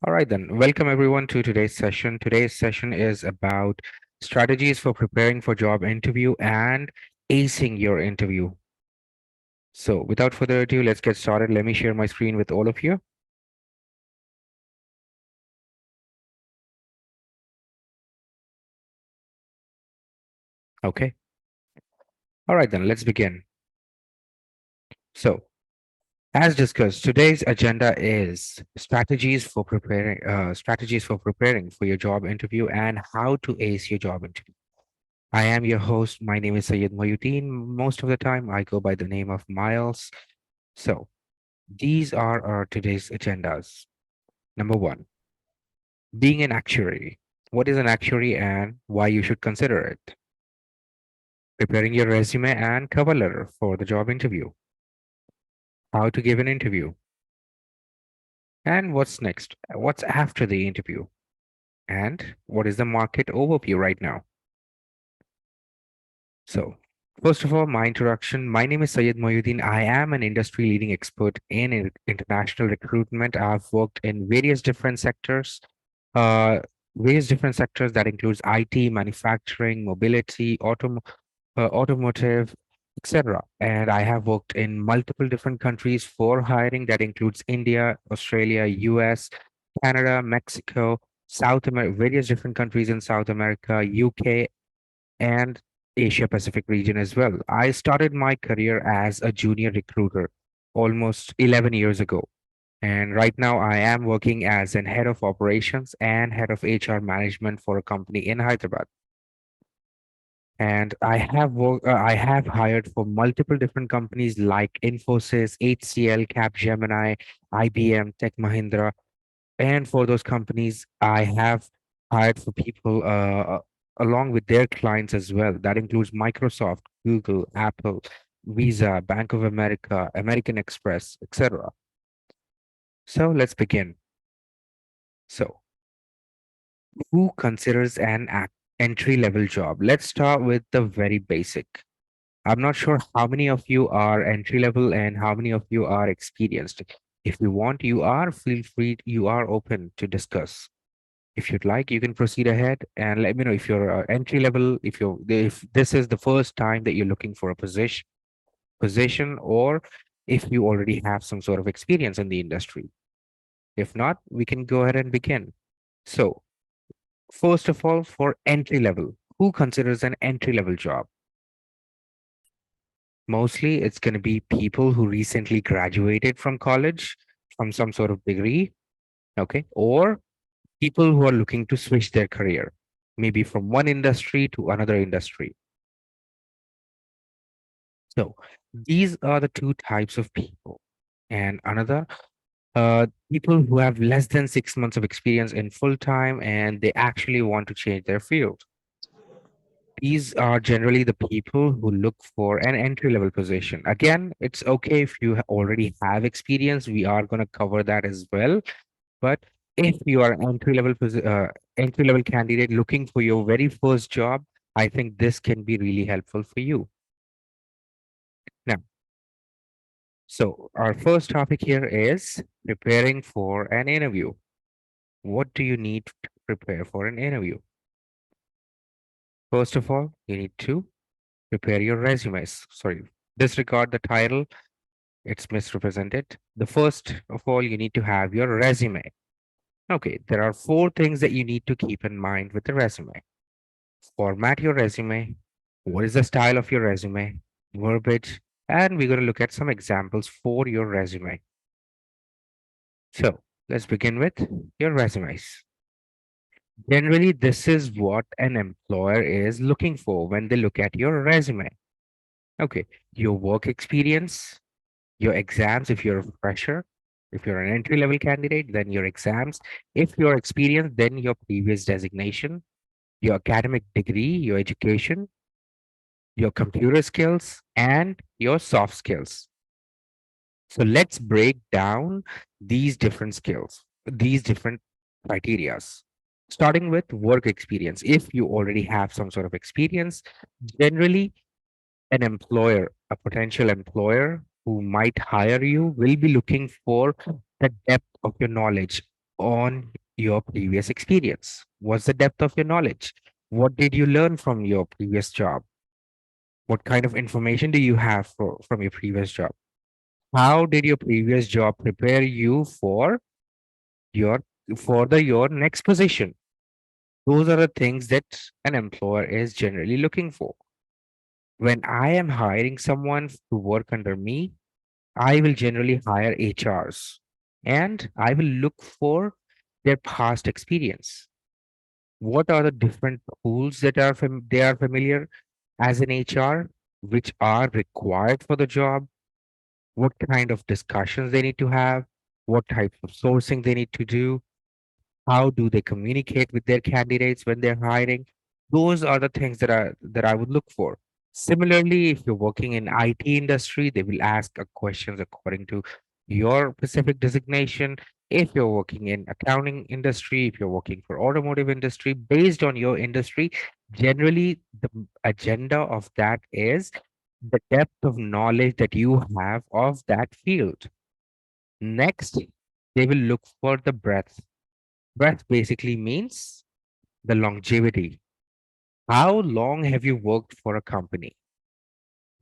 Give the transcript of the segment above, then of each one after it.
All right, then. Welcome everyone to today's session. Today's session is about strategies for preparing for job interview and acing your interview. So, without further ado, let's get started. Let me share my screen with all of you. Okay. All right, then. Let's begin. So, as discussed, today's agenda is strategies for preparing for your job interview and how to ace your job interview. I am your host. My name is Sayed Moyuddin. Most of the time, I go by the name of Miles. So, these are our today's agendas. Number one, being an actuary. What is an actuary and why you should consider it? Preparing your resume and cover letter for the job interview. How to give an interview. And what's next? What's after the interview? And what is the market overview right now? So, first of all, my introduction. My name is Sayed Moyuddin. I am an industry leading expert in international recruitment. I've worked in uh, various different sectors that includes IT, manufacturing, mobility, automotive, etc. And I have worked in multiple different countries for hiring that includes India, Australia, US, Canada, Mexico, South America, various different countries in South America, UK, and Asia Pacific region as well. I started my career as a junior recruiter almost 11 years ago. And right now, I am working as an head of operations and head of HR management for a company in Hyderabad. And I have hired for multiple different companies like Infosys, HCL, Capgemini, IBM, Tech Mahindra. And for those companies, I have hired for people along with their clients as well. That includes Microsoft, Google, Apple, Visa, Bank of America, American Express, etc. So let's begin. So, who considers an entry level job? Let's start with the very basic. I'm not sure how many of you are entry level and how many of you are experienced. If you want, feel free, you are open to discuss. If you'd like, you can proceed ahead and let me know if you're entry level, if this is the first time that you're looking for a position, or if you already have some sort of experience in the industry. If not, we can go ahead and begin. So, first of all, for entry level, who considers an entry level job? Mostly it's going to be people who recently graduated from college, from some sort of degree, okay, or people who are looking to switch their career, maybe from one industry to another industry. So these are the two types of people. And another, people who have less than 6 months of experience in full time and they actually want to change their field. These are generally the people who look for an entry level position. Again, it's okay if you already have experience. We are going to cover that as well. But if you are an entry level candidate looking for your very first job, I think this can be really helpful for you. Now, so our first topic here is preparing for an interview. What do you need to prepare for an interview? First of all, you need to prepare your resumes. Sorry, disregard the title, it's misrepresented. The first of all, you need to have your resume. Okay, there are four things that you need to keep in mind with the resume. Format your resume. What is the style of your resume? Verbiage. And we're going to look at some examples for your resume. So let's begin with your resumes. Generally, this is what an employer is looking for when they look at your resume. Okay, your work experience, your exams if you're a fresher. If you're an entry level candidate, then your exams. If you're experienced, then your previous designation, your academic degree, your education, your computer skills, and your soft skills. So let's break down these different skills, these different criterias. Starting with work experience. If you already have some sort of experience, generally an employer, a potential employer who might hire you will be looking for the depth of your knowledge on your previous experience? What's the depth of your knowledge? What did you learn from your previous job? What kind of information do you have from your previous job? How did your previous job prepare you your your next position? Those are the things that an employer is generally looking for. When I am hiring someone to work under me, I will generally hire HRs and I will look for their past experience. What are the different tools that they are familiar as an HR, which are required for the job? What kind of discussions they need to have? What type of sourcing they need to do? How do they communicate with their candidates when they're hiring? Those are the things that I would look for. Similarly, if you're working in IT industry, they will ask questions according to your specific designation. If you're working in accounting industry, if you're working for automotive industry, based on your industry, generally the agenda of that is the depth of knowledge that you have of that field. Next, they will look for the breadth. Breadth basically means the longevity. How long have you worked for a company?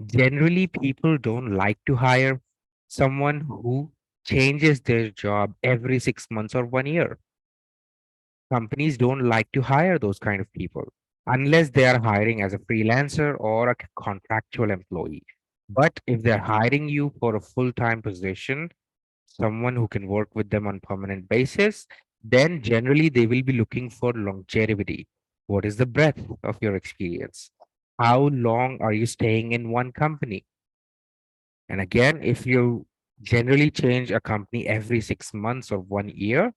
Generally, people don't like to hire someone who changes their job every 6 months or 1 year. Companies don't like to hire those kind of people unless they are hiring as a freelancer or a contractual employee. But if they're hiring you for a full-time position, someone who can work with them on permanent basis, then generally they will be looking for longevity. What is the breadth of your experience? How long are you staying in one company? And again, if you generally change a company every 6 months or 1 year,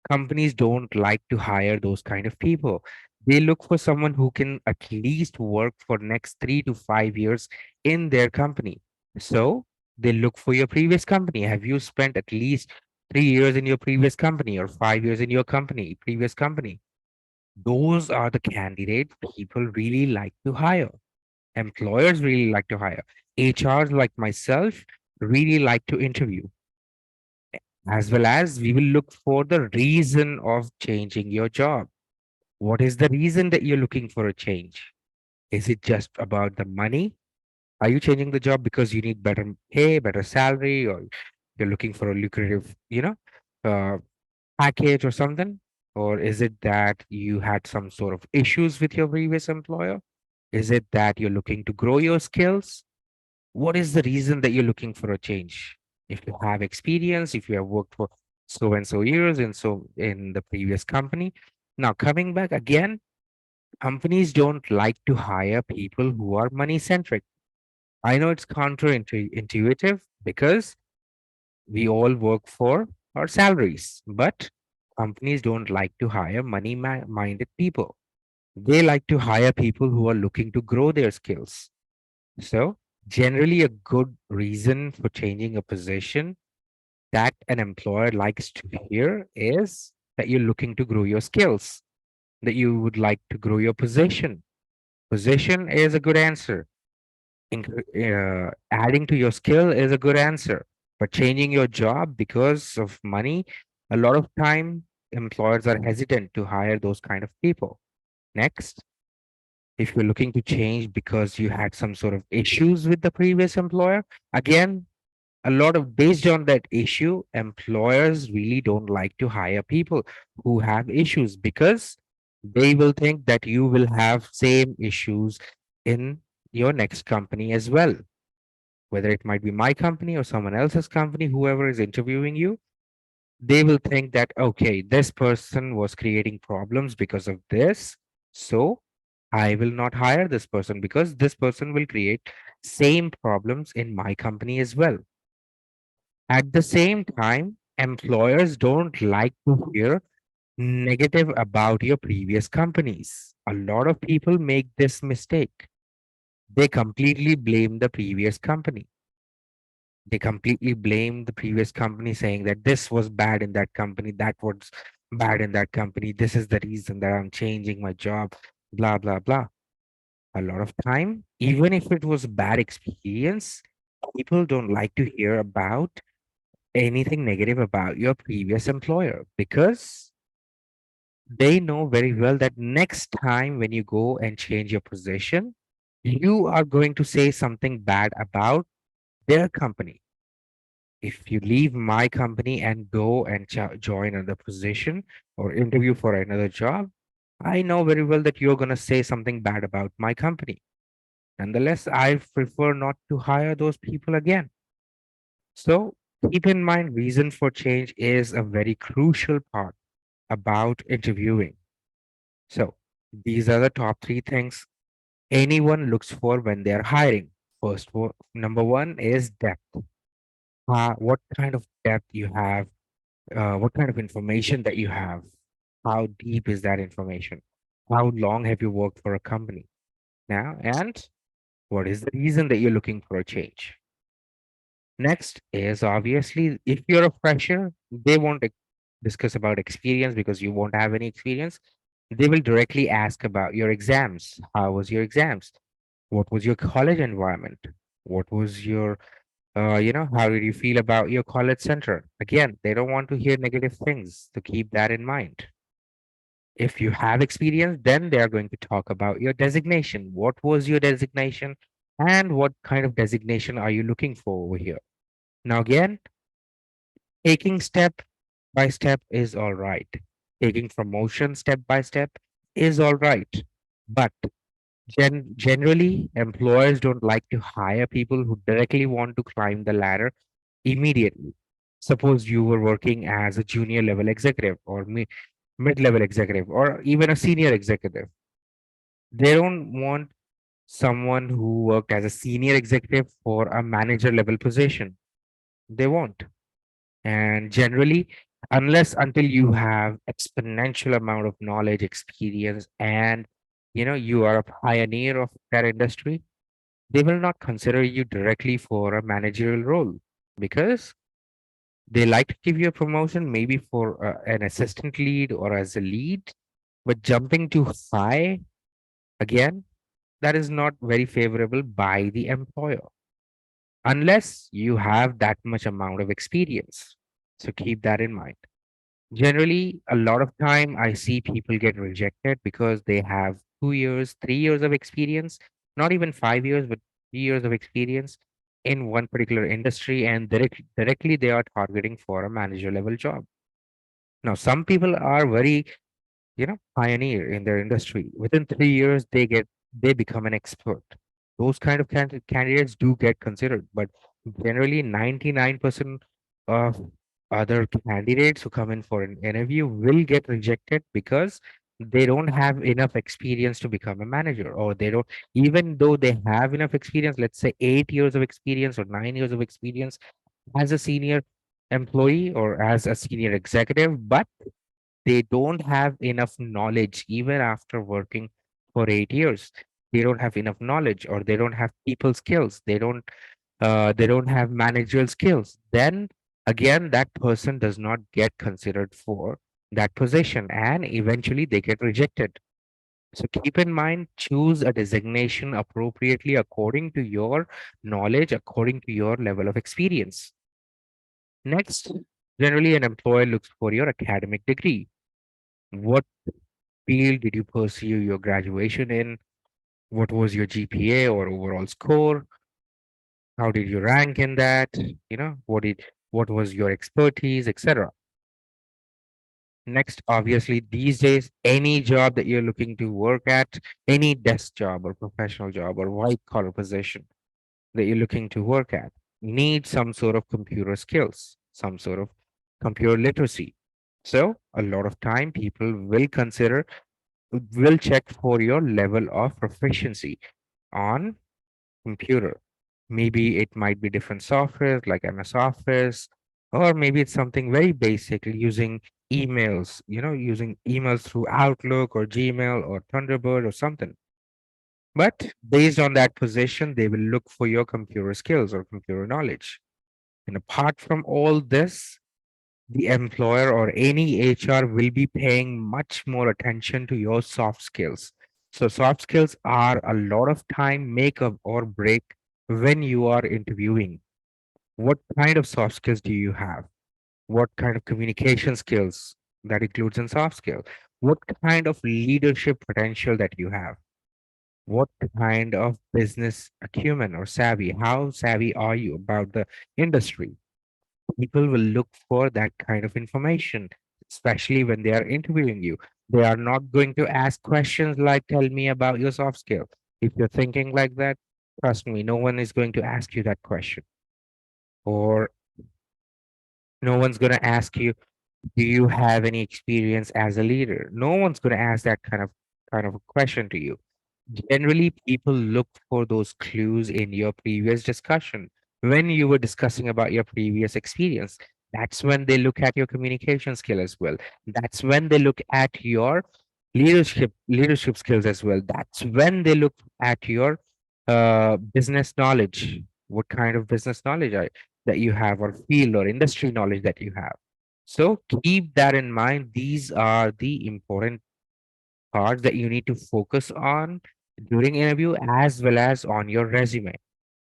companies don't like to hire those kind of people. They look for someone who can at least work for next 3 to 5 years in their company. So they look for your previous company. Have you spent at least 3 years in your previous company or 5 years in your company, previous company? Those are the candidates people really like to hire. Employers really like to hire. HRs like myself really like to interview, as well as we will look for the reason of changing your job. What is the reason that you're looking for a change? Is it just about the money? Are you changing the job because you need better pay, better salary, or you're looking for a lucrative, uh, package or something? Or is it that you had some sort of issues with your previous employer? Is it that you're looking to grow your skills? What is the reason that you're looking for a change? If you have experience, if you have worked for so and so years and so in the previous company. Now, coming back again, companies don't like to hire people who are money centric. I know it's counterintuitive because we all work for our salaries, but companies don't like to hire money minded people. They like to hire people who are looking to grow their skills. So, generally, a good reason for changing a position that an employer likes to hear is that you're looking to grow your skills, that you would like to grow your position. Position is a good answer. Adding to your skill is a good answer. But changing your job because of money, a lot of time employers are hesitant to hire those kind of people. Next, if you're looking to change because you had some sort of issues with the previous employer, again, a lot of based on that issue, employers really don't like to hire people who have issues because they will think that you will have same issues in your next company as well, whether it might be my company or someone else's company, whoever is interviewing you. They will think that, okay, this person was creating problems because of this, so I will not hire this person because this person will create same problems in my company as well. At the same time, employers don't like to hear negative about your previous companies. A lot of people make this mistake. They completely blame the previous company. They completely blame the previous company, saying that this was bad in that company, that was bad in that company. This is the reason that I'm changing my job, blah, blah, blah. A lot of time, even if it was a bad experience, people don't like to hear about anything negative about your previous employer because they know very well that next time when you go and change your position, you are going to say something bad about their company. If you leave my company and go and join another position or interview for another job, I know very well that you're going to say something bad about my company. Nonetheless, I prefer not to hire those people again. So keep in mind, reason for change is a very crucial part about interviewing. So these are the top three things anyone looks for when they're hiring. Number one is depth. What kind of depth you have, what kind of information that you have, how deep is that information, how long have you worked for a company now, and what is the reason that you're looking for a change. Next is obviously if you're a fresher, they won't discuss about experience because you won't have any experience. They will directly ask about your exams. How was your exams? What was your college environment? What was your, how did you feel about your college center? Again, they don't want to hear negative things, so keep that in mind. If you have experience, then they are going to talk about your designation. What was your designation? And what kind of designation are you looking for over here? Now, again, taking step by step is all right. Taking promotion step by step is all right. But generally, employers don't like to hire people who directly want to climb the ladder immediately. Suppose you were working as a junior level executive or mid level executive or even a senior executive. They don't want someone who worked as a senior executive for a manager level position. They won't. And generally, unless until you have exponential amount of knowledge, experience, and you are a pioneer of that industry, they will not consider you directly for a managerial role because they like to give you a promotion maybe for an assistant lead or as a lead, but jumping too high again, that is not very favorable by the employer unless you have that much amount of experience. So keep that in mind. Generally, a lot of time I see people get rejected because they have 2 years, 3 years of experience, not even 5 years, but 3 years of experience in one particular industry, and directly they are targeting for a manager level job. Now, some people are very pioneer in their industry. Within 3 years, they become an expert. Those kind of candidates do get considered, but generally 99% of other candidates who come in for an interview will get rejected because they don't have enough experience to become a manager, or they don't, even though they have enough experience, let's say 8 years of experience or 9 years of experience as a senior employee or as a senior executive, but they don't have enough knowledge even after working for 8 years. They don't have enough knowledge, or they don't have people skills. They don't have managerial skills. Then again, that person does not get considered for that position, and eventually they get rejected. So keep in mind, choose a designation appropriately according to your knowledge, according to your level of experience. Next, generally an employer looks for your academic degree. What field did you pursue your graduation in? What was your GPA or overall score? How did you rank in that? What was your expertise, etc. Next, obviously, these days, any job that you're looking to work at, any desk job or professional job or white collar position that you're looking to work at, needs some sort of computer skills, some sort of computer literacy. So a lot of time people will check for your level of proficiency on computer. Maybe it might be different software like MS Office, or maybe it's something very basic using emails, using emails through Outlook or Gmail or Thunderbird or something. But based on that position, they will look for your computer skills or computer knowledge. And apart from all this, the employer or any HR will be paying much more attention to your soft skills. So soft skills are a lot of time make up or break when you are interviewing. What kind of soft skills do you have? What kind of communication skills that includes in soft skill? What kind of leadership potential that you have? What kind of business acumen or savvy? How savvy are you about the industry? People will look for that kind of information, especially when they are interviewing you. They are not going to ask questions like, tell me about your soft skill. If you're thinking like that, trust me, no one is going to ask you that question. Or no one's going to ask you, do you have any experience as a leader? No one's going to ask that kind of a question to you. Generally, people look for those clues in your previous discussion. When you were discussing about your previous experience, that's when they look at your communication skill as well. That's when they look at your leadership skills as well. That's when they look at your business knowledge. What kind of business knowledge that you have, or field or industry knowledge that you have. So keep that in mind. These are the important parts that you need to focus on during interview, as well as on your resume.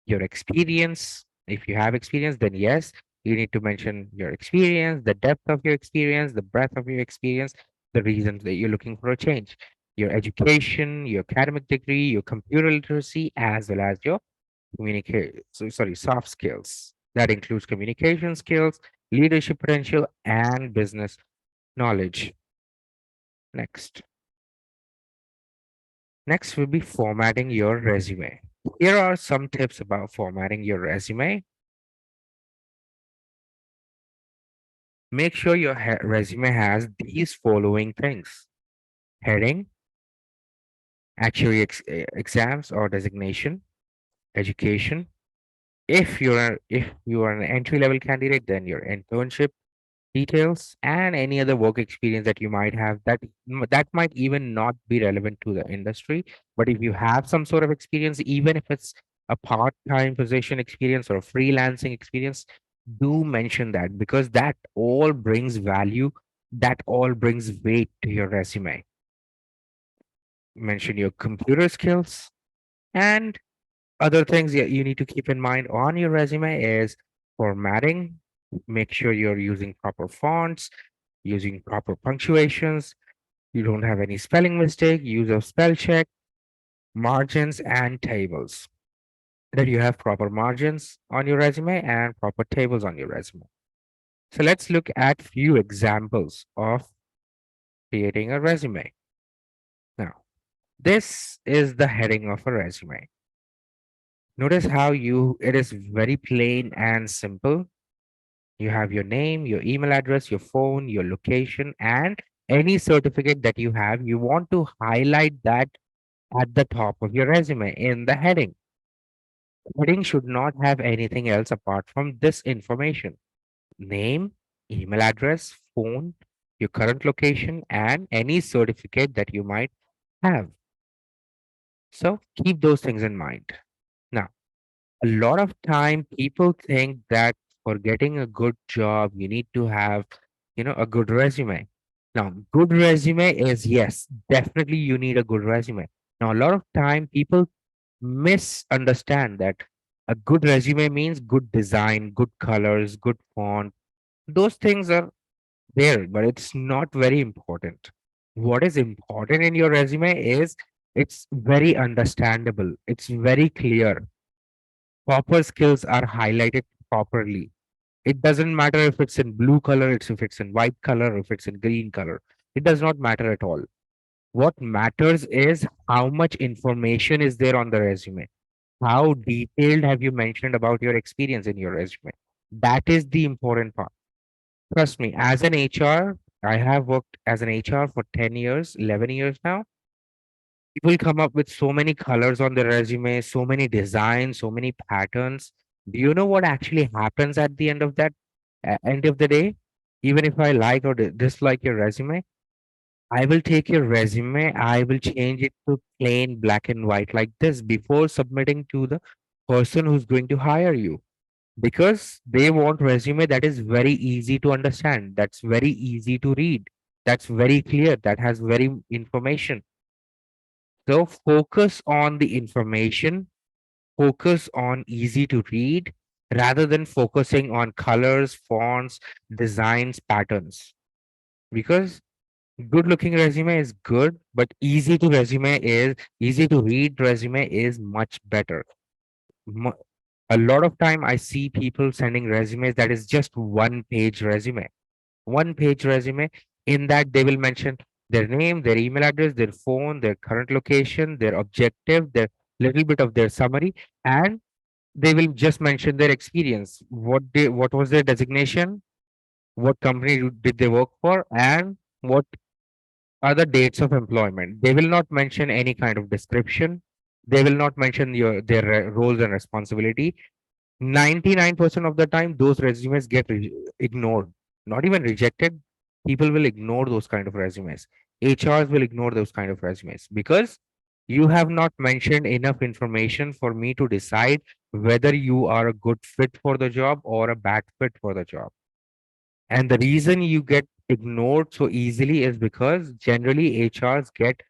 Your experience, if you have experience, then yes, you need to mention your experience, the depth of your experience, the breadth of your experience, the reasons that you're looking for a change, your education, your academic degree, your computer literacy, as well as your soft skills. That includes communication skills, leadership potential, and business knowledge. Next. Next will be formatting your resume. Here are some tips about formatting your resume. Make sure your resume has these following things: heading, actuary exams or designation, education. If you are an entry level candidate, then your internship details and any other work experience that you might have, that might even not be relevant to the industry. But if you have some sort of experience, even if it's a part-time position experience or a freelancing experience, do mention that, because that all brings value, that all brings weight to your resume. Mention your computer skills, and other things that you need to keep in mind on your resume is formatting. Make sure you're using proper fonts, using proper punctuations. You don't have any spelling mistake, use of spell check, margins, and tables. That you have proper margins on your resume and proper tables on your resume. So let's look at few examples of creating a resume. Now, this is the heading of a resume. Notice how it is very plain and simple. You have your name, your email address, your phone, your location, and any certificate that you have. You want to highlight that at the top of your resume in the heading. Heading should not have anything else apart from this information: name, email address, phone, your current location, and any certificate that you might have. So keep those things in mind. Now, a lot of time people think that for getting a good job, you need to have, a good resume. Now, good resume is, yes, definitely you need a good resume. Now, a lot of time people misunderstand that a good resume means good design, good colors, good font. Those things are there, but it's not very important. What is important in your resume is it's very understandable, it's very clear. Proper skills are highlighted properly. It doesn't matter if it's in blue color, if it's in white color, if it's in green color. It does not matter at all. What matters is how much information is there on the resume. How detailed have you mentioned about your experience in your resume? That is the important part. Trust me, as an HR, I have worked as an HR for 10 years, 11 years now. People come up with so many colors on their resume, so many designs, so many patterns. Do you know what actually happens at the end of the day? Even if I like or dislike your resume, I will take your resume, I will change it to plain black and white like this before submitting to the person who's going to hire you, because they want resume that is very easy to understand, that's very easy to read, that's very clear, that has very information. So focus on the information, focus on easy to read, rather than focusing on colors, fonts, designs, patterns. Because good looking resume is good, but easy to read resume is much better. Mu- a lot of time I see people sending resumes that is just one page resume. In that they will mention their name, their email address, their phone, their current location, their objective, their little bit of their summary, and they will just mention their experience. What was their designation, what company did they work for, and what are the dates of employment. They will not mention any kind of description. They will not mention their roles and responsibility. 99% of the time, those resumes get ignored, not even rejected. People will ignore those kind of resumes. HRs will ignore those kind of resumes because you have not mentioned enough information for me to decide whether you are a good fit for the job or a bad fit for the job. And the reason you get ignored so easily is because generally HRs get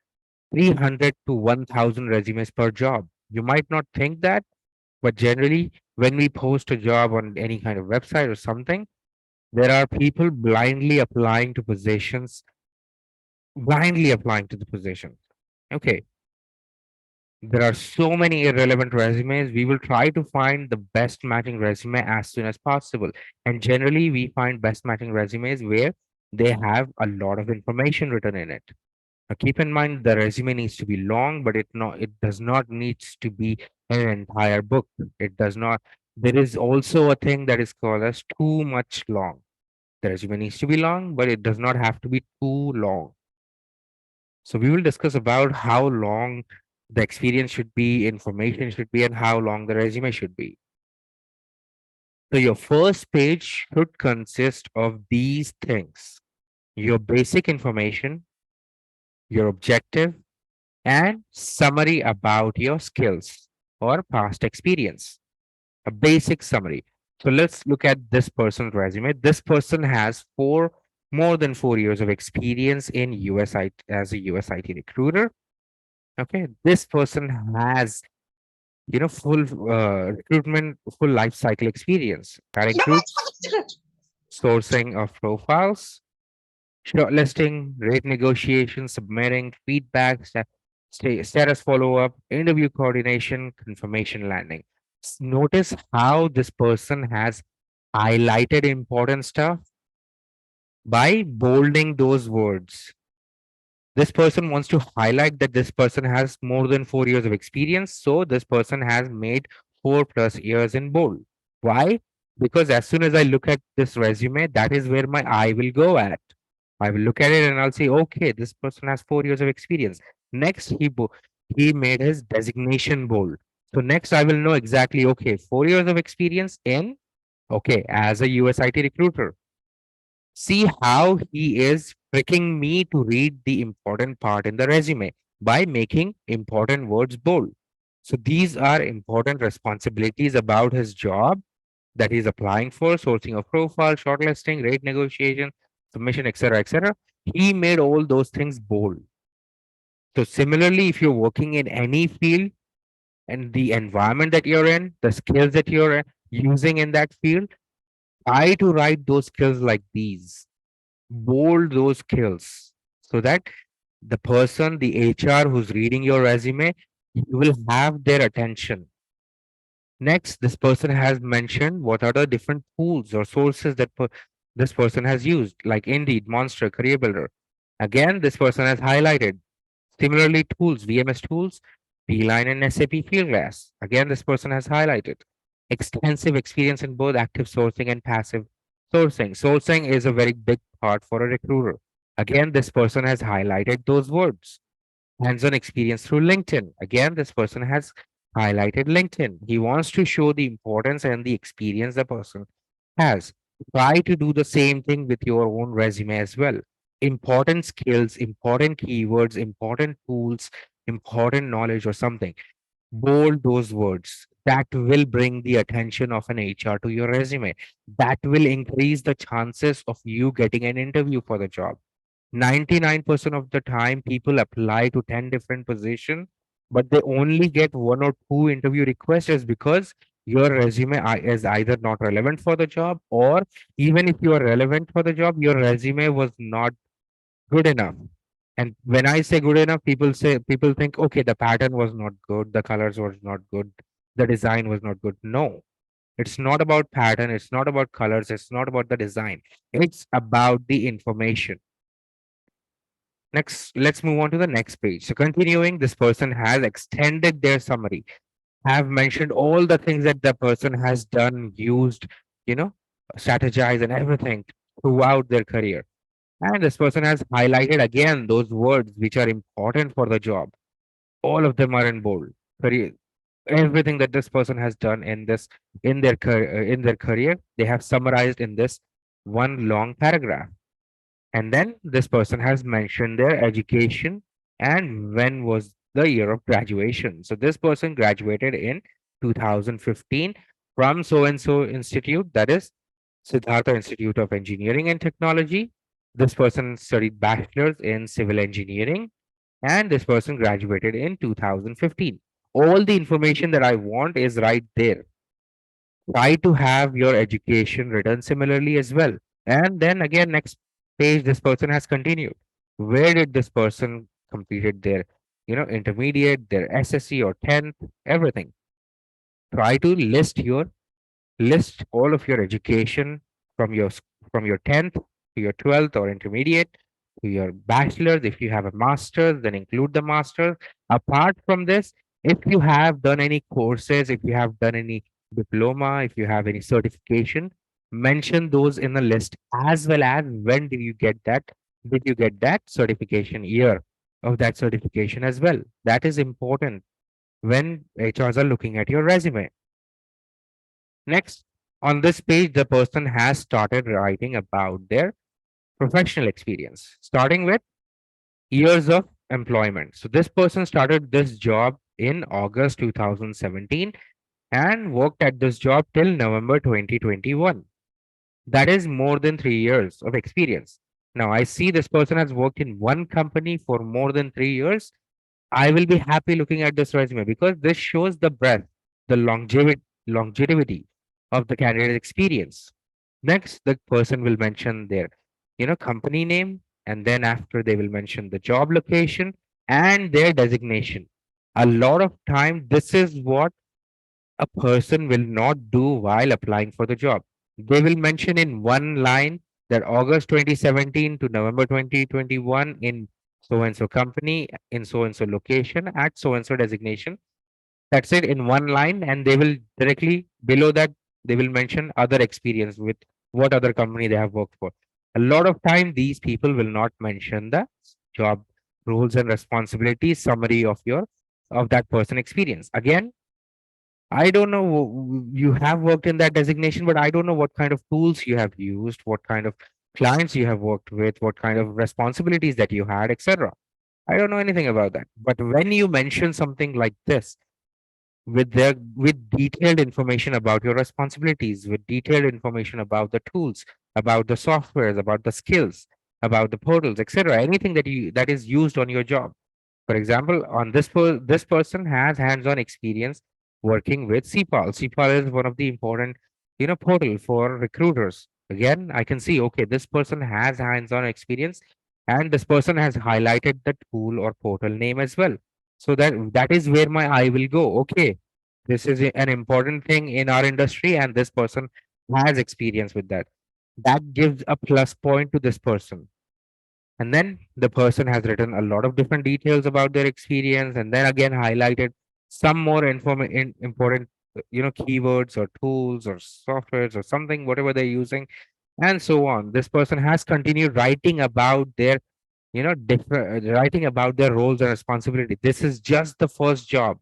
300 to 1000 resumes per job. You might not think that, but generally, when we post a job on any kind of website or something, there are people blindly applying to the position. Okay, there are so many irrelevant resumes. We will try to find the best matching resume as soon as possible. And generally, we find best matching resumes where they have a lot of information written in it. Now, keep in mind the resume needs to be long, but it does not needs to be an entire book. It does not. There is also a thing that is called as too much long. The resume needs to be long, but it does not have to be too long. So we will discuss about how long the experience should be, information should be, and how long the resume should be. So your first page should consist of these things: your basic information, your objective, and summary about your skills or past experience. A basic summary. So let's look at this person's resume. This person has more than 4 years of experience in as a US IT recruiter. Okay, this person has full full life cycle experience. That includes sourcing of profiles, shortlisting, rate negotiation, submitting feedback, status follow up, interview coordination, confirmation landing. Notice how this person has highlighted important stuff by bolding those words. This person wants to highlight that this person has more than 4 years of experience. So this person has made 4+ years in bold. Why? Because as soon as I look at this resume, that is where my eye will go at. I will look at it and I'll say, okay, this person has 4 years of experience. Next, he made his designation bold. So next, I will know exactly, okay, 4 years of experience in, okay, as a US IT recruiter. See how he is tricking me to read the important part in the resume by making important words bold. So these are important responsibilities about his job that he's applying for: sourcing of profile, shortlisting, rate negotiation, submission, etc., etc. He made all those things bold. So similarly, if you're working in any field and the environment that you're in, the skills that you're using in that field, try to write those skills like these, bold those skills, so that the HR who's reading your resume, you will have their attention. Next, this person has mentioned what are the different tools or sources that this person has used, like Indeed, Monster, Career Builder. Again, this person has highlighted similarly tools, VMS tools, Beeline and SAP Fieldglass. Again, this person has highlighted extensive experience in both active sourcing and passive sourcing. Sourcing is a very big part for a recruiter. Again, this person has highlighted those words. Hands-on experience through LinkedIn. Again, this person has highlighted LinkedIn. He wants to show the importance and the experience the person has. Try to do the same thing with your own resume as well. Important skills, important keywords, important tools, important knowledge or something. Bold those words. That will bring the attention of an HR to your resume. That will increase the chances of you getting an interview for the job. 99% of the time, people apply to 10 different positions, but they only get one or two interview requests, is because your resume is either not relevant for the job, or even if you are relevant for the job, your resume was not good enough. And when I say good enough, people think, okay, the pattern was not good, the colors was not good, the design was not good. No, it's not about pattern, it's not about colors, it's not about the design. It's about the information. Next, let's move on to the next page. So continuing, this person has extended their summary, have mentioned all the things that the person has done, used, you know, strategized and everything throughout their career. And this person has highlighted again those words which are important for the job. All of them are in bold. Career, everything that this person has done in this in their career, they have summarized in this one long paragraph. And then this person has mentioned their education and when was the year of graduation. So this person graduated in 2015 from so and so institute, that is Siddhartha Institute of Engineering and Technology. This person studied bachelor's in civil engineering, and this person graduated in 2015. All the information that I want is right there. Try to have your education written similarly as well. And then again, next page, this person has continued. Where did this person completed their, intermediate, their SSC or 10th, everything. Try to list all of your education from from your 10th to your 12th or intermediate to your bachelor's. If you have a master's, then include the master's. Apart from this, if you have done any courses, if you have done any diploma, if you have any certification, mention those in the list, as well as when did you get that certification, year of that certification as well. That is important when HRs are looking at your resume. Next, on this page, the person has started writing about their professional experience, starting with years of employment. So, this person started this job in August 2017 and worked at this job till November 2021. That is more than 3 years of experience. Now, I see this person has worked in one company for more than 3 years. I will be happy looking at this resume because this shows the breadth, the longevity of the candidate experience. Next, the person will mention their, company name, and then after they will mention the job location and their designation. A lot of time, this is what a person will not do while applying for the job. They will mention in one line that August 2017 to November 2021 in so and so company, in so and so location, at so and so designation. That's it in one line, and they will directly below that they will mention other experience with what other company they have worked for. A lot of time, these people will not mention the job roles and responsibilities summary of that person experience. Again, I don't know, you have worked in that designation, but I don't know what kind of tools you have used, what kind of clients you have worked with, what kind of responsibilities that you had, etc. I don't know anything about that. But when you mention something like this, with detailed information about your responsibilities, with detailed information about the tools, about the softwares, about the skills, about the portals, etc., anything that is used on your job. For example, on this person has hands-on experience working with CPAL. CPAL is one of the important, portal for recruiters. Again, I can see, okay, this person has hands-on experience, and this person has highlighted the tool or portal name as well. So that is where my eye will go. Okay, this is an important thing in our industry, and this person has experience with that. That gives a plus point to this person. And then the person has written a lot of different details about their experience, and then again highlighted some more important, keywords or tools or softwares or something, whatever they're using, and so on. This person has continued writing about their, different, writing about their roles and responsibility. This is just the first job.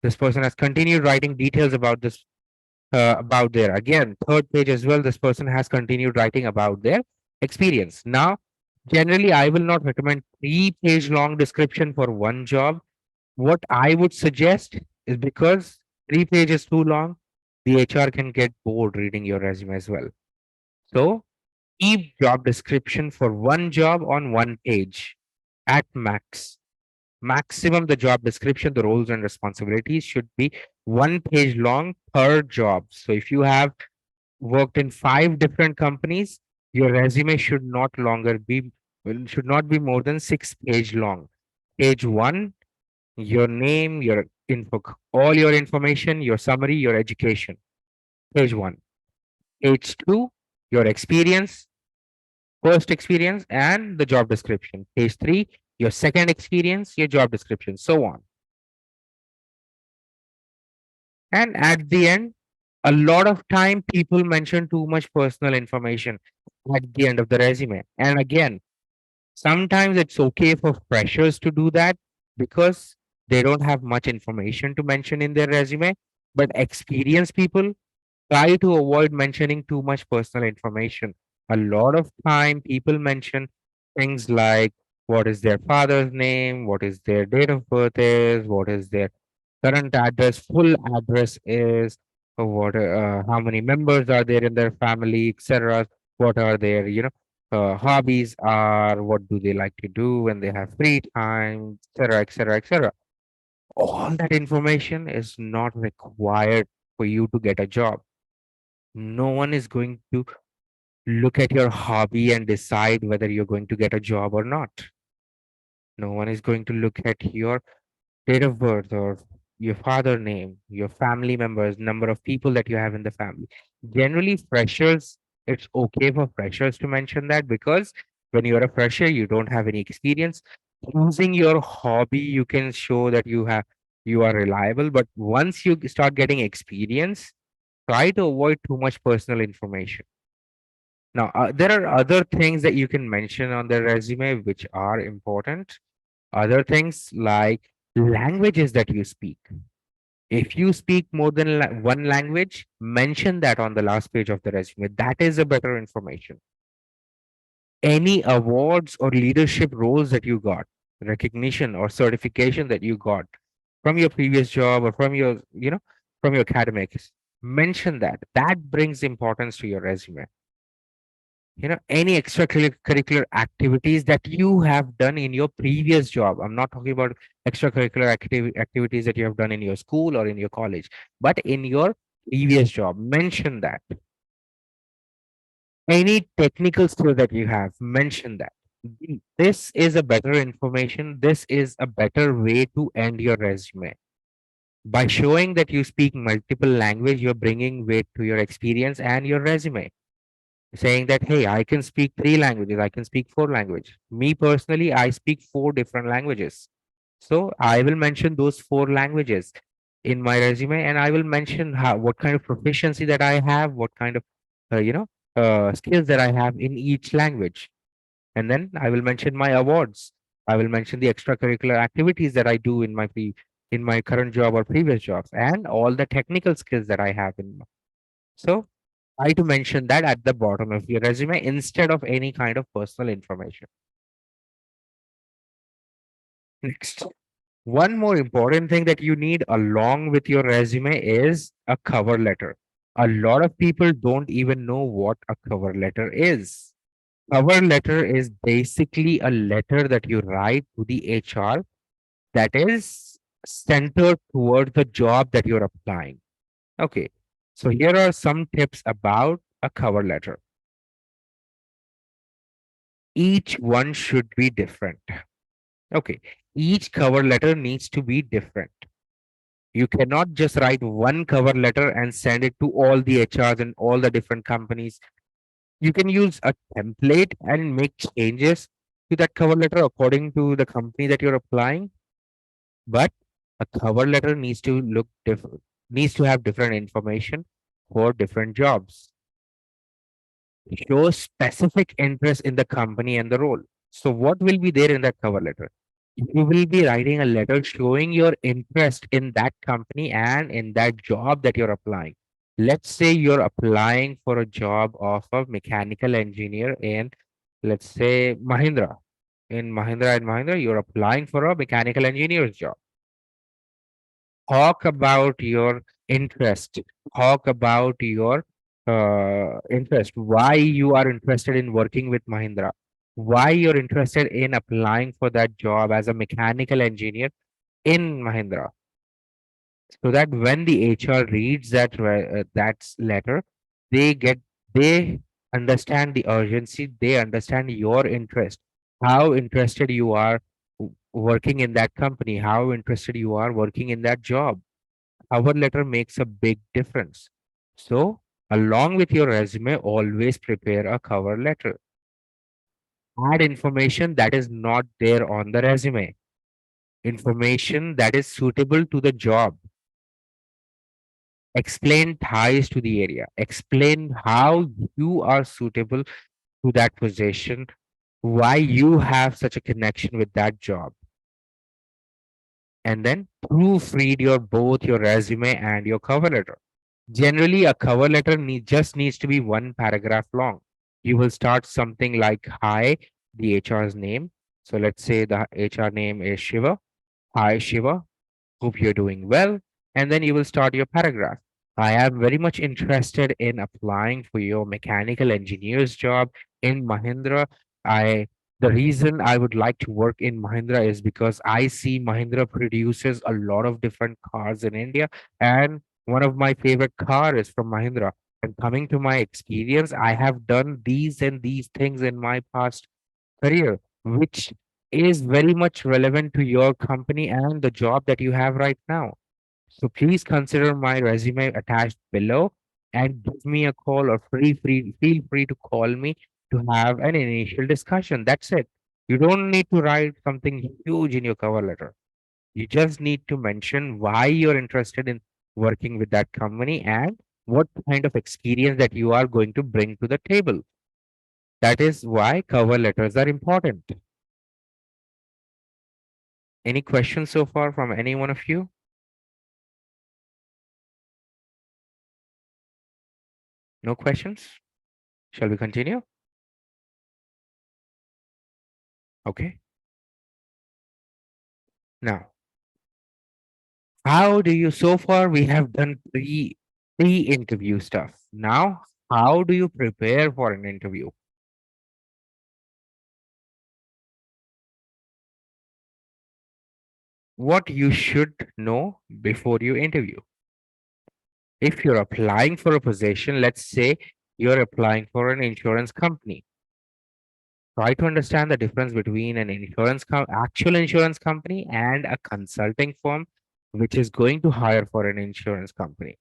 This person has continued writing details about this, about their, again, third page as well. This person has continued writing about their experience. Now, generally, I will not recommend 3 page long description for one job. What I would suggest is, because 3 pages too long, the HR can get bored reading your resume as well. So keep job description for one job on one page at max. Maximum the job description, the roles and responsibilities should be 1 page long per job. So if you have worked in 5 different companies, your resume should not be more than 6 page long. Page one, your name, your info, all your information, your summary, your education. Page one. Page two, your experience, first experience, and the job description. Page three, your second experience, your job description, so on. And at the end, a lot of time people mention too much personal information at the end of the resume. And again, sometimes it's okay for freshers to do that because they don't have much information to mention in their resume. But experienced people try to avoid mentioning too much personal information. A lot of time people mention things like what is their father's name, what is their date of birth is, what is their current address, full address is, what how many members are there in their family, etc. What are their hobbies are, what do they like to do when they have free time, etc., etc., etc. All that information is not required for you to get a job. No one is going to look at your hobby and decide whether you're going to get a job or not. No one is going to look at your date of birth or your father name, your family members, number of people that you have in the family. Generally, freshers, it's okay for freshers to mention that because when you're a fresher, you don't have any experience. Using your hobby, you can show that you are reliable. But once you start getting experience, try to avoid too much personal information. Now, there are other things that you can mention on the resume which are important. Other things like languages that you speak. If you speak more than one language, mention that on the last page of the resume. That is a better information. Any awards or leadership roles that you got, recognition or certification that you got from your previous job or from from your academics, mention that. That brings importance to your resume. Any extracurricular activities that you have done in your previous job. I'm not talking about extracurricular activities that you have done in your school or in your college, but in your previous job, mention that. Any technical skill that you have, mention that. This is a better information. This is a better way to end your resume. By showing that you speak multiple language, you're bringing weight to your experience and your resume, saying that, hey, I can speak 3 languages, I can speak 4 languages. Me personally, I speak 4 different languages. So I will mention those 4 languages in my resume, and I will mention what kind of proficiency that I have, what kind of skills that I have in each language. And then I will mention my awards. I will mention the extracurricular activities that I do in my current job or previous jobs, and all the technical skills that I have so try to mention that at the bottom of your resume instead of any kind of personal information. Next, one more important thing that you need along with your resume is a cover letter. A lot of people don't even know what a cover letter is. Cover letter is basically a letter that you write to the HR that is centered toward the job that you're applying. Okay, so here are some tips about a cover letter. Each one should be different. Okay, each cover letter needs to be different. You cannot just write one cover letter and send it to all the HRs and all the different companies. You can use a template and make changes to that cover letter according to the company that you're applying. But a cover letter needs to look different, needs to have different information for different jobs. Show specific interest in the company and the role. So, what will be there in that cover letter? You will be writing a letter showing your interest in that company and in that job that you're applying. Let's say you're applying for a job of a mechanical engineer in, let's say, Mahindra. In Mahindra and Mahindra, you're applying for a mechanical engineer's job. Talk about your interest. Talk about your interest. Why you are interested in working with Mahindra? why you're interested in applying for that job as a mechanical engineer in Mahindra, so that when the HR reads that letter, they get they understand the urgency, they understand your interest, how interested you are working in that company, how interested you are working in that job. Cover letter makes a big difference. So, along with your resume, always prepare a cover letter. Add information that is not there on the resume, information that is suitable to the job. Explain ties to the area. Explain how you are suitable to that position, why you have such a connection with that job. And then proofread your both your resume and your cover letter. Generally, a cover letter just needs to be one paragraph long. You will start something like, "Hi," the HR's name. So let's say the HR name is Shiva. "Hi, Shiva. Hope you're doing well." And then you will start your paragraph. "I am very much interested in applying for your mechanical engineer's job in Mahindra. I The reason I would like to work in Mahindra is because I see Mahindra produces a lot of different cars in India, and one of my favorite car is from Mahindra. And coming to my experience, I have done these and these things in my past career, which is very much relevant to your company and the job that you have right now. So please consider my resume attached below and give me a call, or feel free to call me to have an initial discussion. That's it. You don't need to write something huge in your cover letter. You just need to mention why you're interested in working with that company and what kind of experience that you are going to bring to the table. That is why cover letters are important. Any questions so far from any one of you? No questions? Shall we continue? Okay. Now, how do you, so far we have done pre-interview stuff. Now, how do you prepare for an interview? What you should know before you interview. If you're applying for a position, let's say you're applying for an insurance company. Try to understand the difference between an actual insurance company and a consulting firm which is going to hire for an insurance company.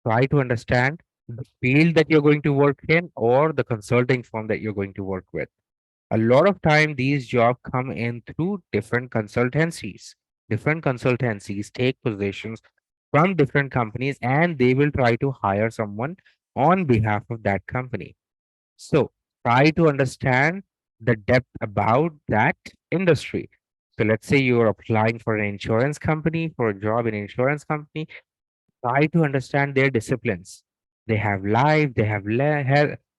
Try to understand the field that you're going to work in or the consulting firm that you're going to work with. A lot of time these jobs come in through different consultancies. Different consultancies take positions from different companies and they will try to hire someone on behalf of that company. So try to understand the depth about that industry. So let's say you're applying for an insurance company, for a job in insurance company. Try to understand their disciplines. They have life, they have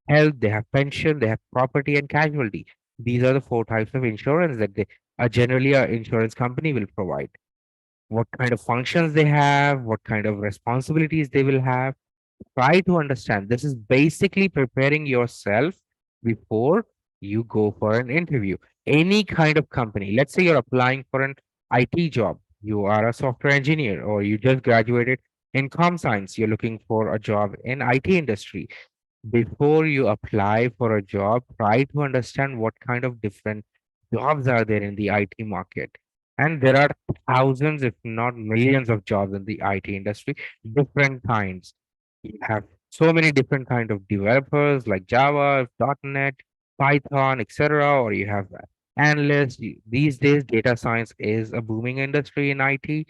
health, they have pension, they have property and casualty. These are the four types of insurance that they generally a insurance company will provide. What kind of functions they have, what kind of responsibilities they will have. Try to understand. This is basically preparing yourself before you go for an interview. Any kind of company, let's say you're applying for an IT job, you are a software engineer, or you just graduated in com science, you're looking for a job in IT industry. Before you apply for a job, try to understand what kind of different jobs are there in the IT market. And there are thousands, if not millions, of jobs in the IT industry, different kinds. You have so many different kind of developers like Java, .NET, Python, etc. Or you have analysts. These days, data science is a booming industry in IT.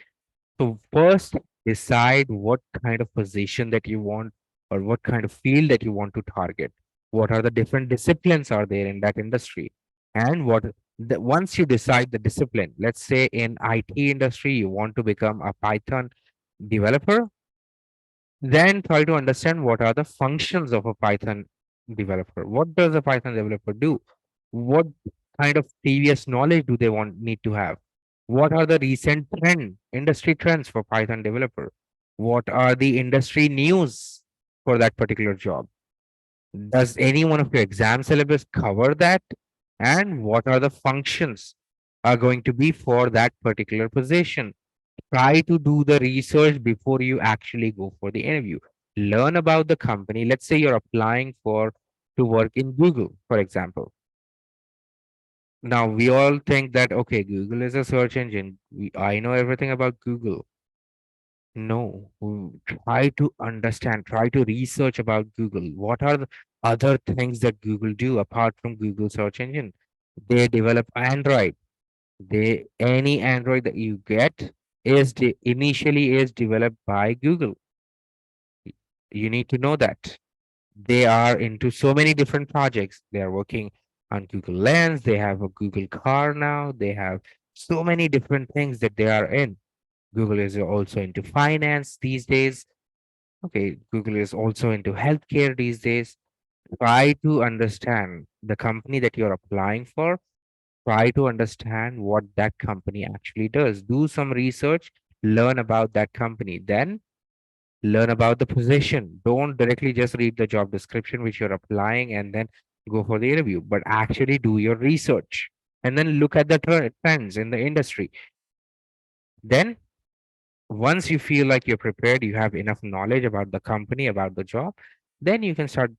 So first, decide what kind of position that you want or what kind of field that you want to target. What are the different disciplines are there in that industry? And once you decide the discipline, let's say in IT industry, you want to become a Python developer, then try to understand what are the functions of a Python developer. What does a Python developer do? What kind of previous knowledge do they need to have? What are the recent industry trends for Python developer? What are the industry news for that particular job? Does any one of your exam syllabus cover that? and what are the functions are going to be for that particular position. Try to do the research before you actually go for the interview. Learn about the company. Let's say you're applying for to work in Google, for example. Now we all think that okay, Google is a search engine. I know everything about Google. No, try to understand, try to research about Google. What are the other things that Google do apart from Google search engine? They develop Android. They any Android that you get initially is developed by Google. You need to know that. They are into so many different projects. They are working on Google Lens. They have a Google car now. They have so many different things that they are in. Google is also into finance these days. Okay, Google is also into healthcare these days. Try to understand the company that you're applying for. Try to understand what that company actually does. Do some research, learn about that company. Then learn about the position. Don't directly just read the job description which you're applying and then go for the interview, but actually do your research and then look at the trends in the industry. Then, once you feel like you're prepared, you have enough knowledge about the company, about the job, then you can start,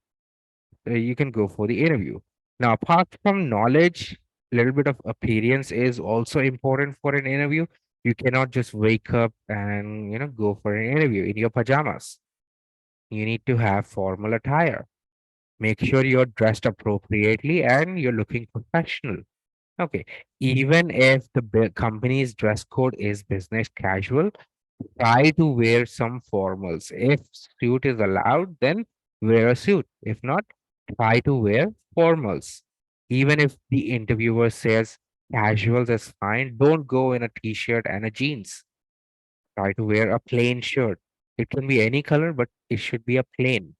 you can go for the interview. Now, apart from knowledge, a little bit of appearance is also important for an interview. You cannot just wake up and, go for an interview in your pajamas. You need to have formal attire. Make sure you're dressed appropriately and you're looking professional. Okay. Even if the company's dress code is business casual, try to wear some formals. If suit is allowed, then wear a suit. If not, try to wear formals. Even if the interviewer says casuals is fine, don't go in a t-shirt and a jeans. Try to wear a plain shirt. It can be any color, but it should be a plain.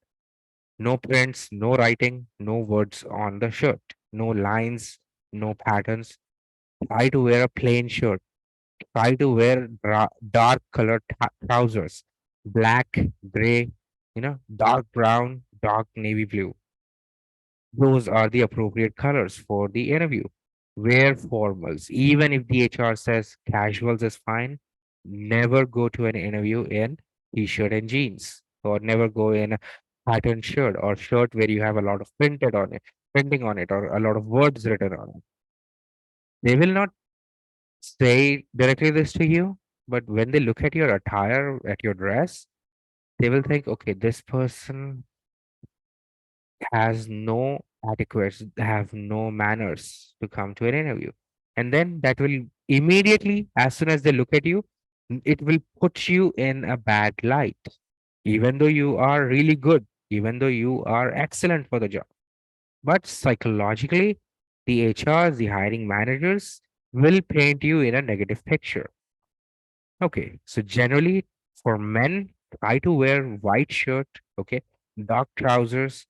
No prints, no writing, no words on the shirt, no lines, no patterns. Try to wear a plain shirt. Try to wear dark colored trousers, black, gray, dark brown, dark navy blue. Those are the appropriate colors for the interview. Wear formals. Even if the HR says casuals is fine, never go to an interview in t-shirt and jeans, or never go in a patterned shirt or shirt where you have a lot of printing on it, or a lot of words written on it. They will not say directly this to you, but when they look at your attire, at your dress, they will think, okay, this person has no adequates, have no manners to come to an interview. And then that will immediately, as soon as they look at you, it will put you in a bad light, even though you are really good, even though you are excellent for the job. But psychologically, the HRs, the hiring managers will paint you in a negative picture. Okay, so generally for men, try to wear white shirt, okay, dark trousers,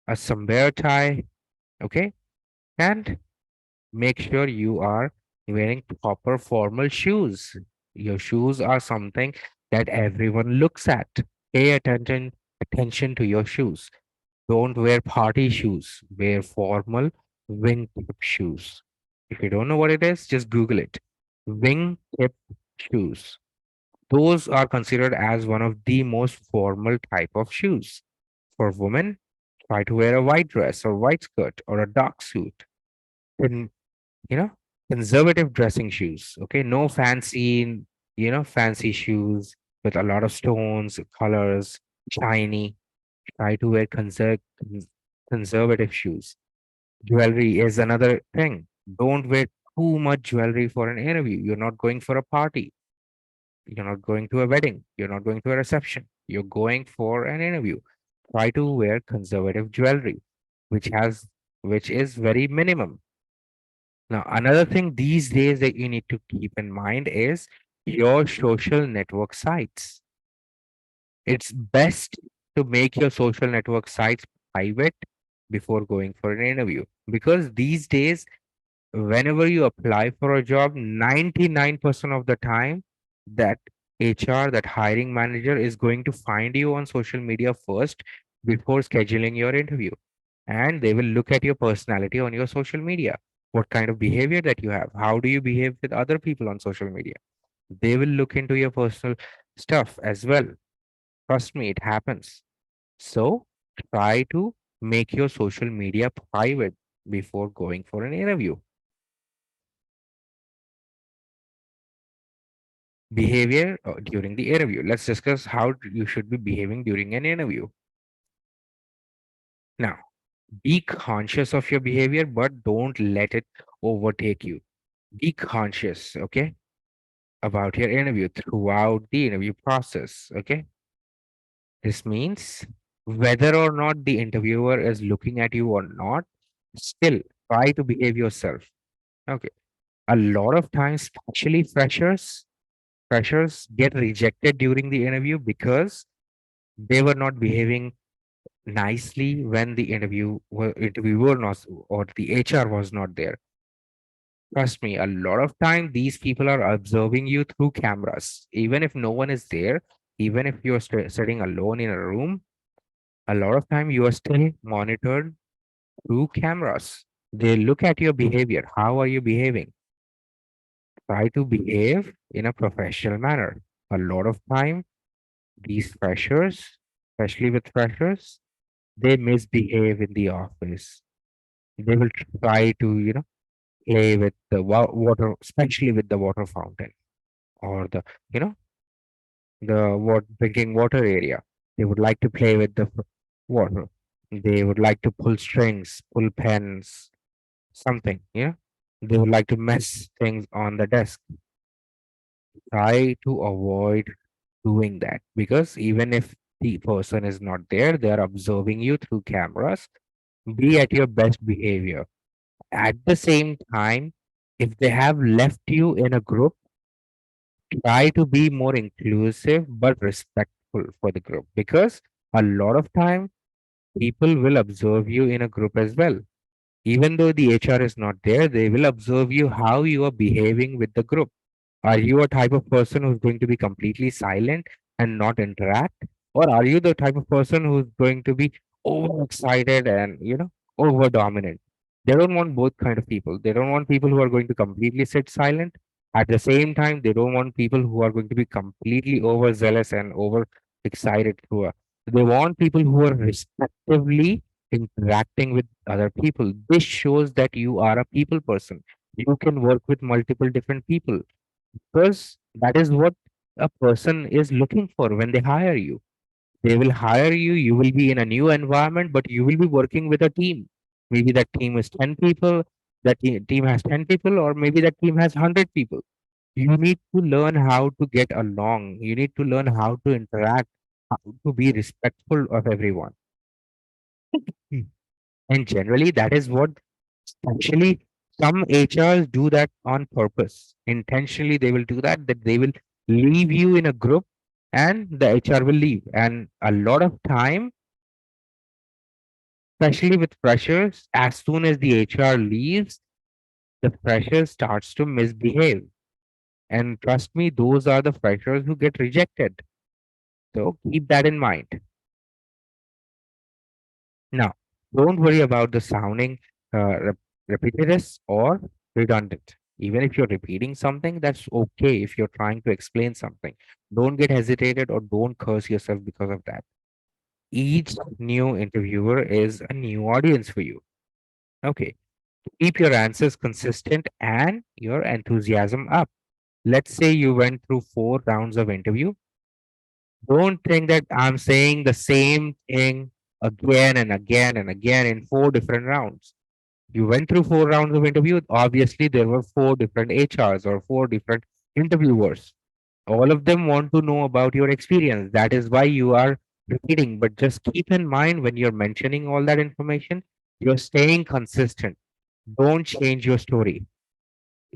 a sombrero tie, okay, and make sure you are wearing proper formal shoes. Your shoes are something that everyone looks at. Pay attention to your shoes. Don't wear party shoes. Wear formal wingtip shoes. If you don't know what it is, just Google it. Wingtip shoes. Those are considered as one of the most formal type of shoes. For women, try to wear a white dress or white skirt or a dark suit. In you know, conservative dressing shoes. Okay, no fancy, fancy shoes with a lot of stones, colors, shiny. Try to wear conservative shoes. Jewelry is another thing. Don't wear too much jewelry for an interview. You're not going for a party. You're not going to a wedding. You're not going to a reception. You're going for an interview. Try to wear conservative jewelry, which has which is very minimum. Now, another thing these days that you need to keep in mind is your social network sites. It's best to make your social network sites private before going for an interview, because these days, whenever you apply for a job, 99% of the time, that HR, that hiring manager is going to find you on social media first before scheduling your interview. And they will look at your personality on your social media. What kind of behavior that you have? How do you behave with other people on social media? They will look into your personal stuff as well. Trust me, it happens. So try to make your social media private before going for an interview. Behavior during the interview. Let's discuss how you should be behaving during an interview. Now, be conscious of your behavior, but don't let it overtake you. Be conscious, okay, about your interview throughout the interview process, okay? This means whether or not the interviewer is looking at you or not, still try to behave yourself. Okay. A lot of times, especially freshers get rejected during the interview because they were not behaving nicely when the interviewer was, or the HR was not there. Trust me, a lot of time these people are observing you through cameras. Even if no one is there, even if you're sitting alone in a room, a lot of time you are still monitored through cameras. They look at your behavior. How are you behaving? Try to behave in a professional manner. A lot of time, these freshers, especially with freshers, they misbehave in the office. They will try to, play with the water, especially with the water fountain or you know, the drinking water area. They would like to play with the water. They would like to pull strings, pull pens, something, They would like to mess things on the desk. Try to avoid doing that because even if the person is not there, they are observing you through cameras. Be at your best behavior. At the same time, if they have left you in a group, try to be more inclusive but respectful for the group because a lot of time people will observe you in a group as well. Even though the HR is not there, they will observe you how you are behaving with the group. Are you a type of person who's going to be completely silent and not interact? Or are you the type of person who's going to be overexcited and, over dominant? They don't want both kind of people. They don't want people who are going to completely sit silent. At the same time, they don't want people who are going to be completely overzealous and over excited through. They want people who are respectively interacting with other people. This shows that you are a people person. You can work with multiple different people because that is what a person is looking for when they hire you. They will hire you, you will be in a new environment, but you will be working with a team. Maybe that team is 10 people, that team has 10 people, or maybe that team has 100 people. You need to learn how to get along. You need to learn how to interact, how to be respectful of everyone. Hmm. And generally, that is what actually some HRs do that on purpose. Intentionally, they will do that, that they will leave you in a group and the HR will leave. And a lot of time, especially with freshers, as soon as the HR leaves, the fresher starts to misbehave. And trust me, those are the freshers who get rejected. So keep that in mind. Now, don't worry about the sounding repetitious or redundant. Even if you're repeating something, that's okay if you're trying to explain something. Don't get hesitated or don't curse yourself because of that. Each new interviewer is a new audience for you. Okay. Keep your answers consistent and your enthusiasm up. Let's say you went through 4 rounds of interview. Don't think that I'm saying the same thing again and again and again in 4 different rounds. You went through 4 rounds of interview. Obviously, there were 4 different HRs or 4 different interviewers. All of them want to know about your experience. That is why you are repeating. But just keep in mind when you're mentioning all that information, you're staying consistent. Don't change your story.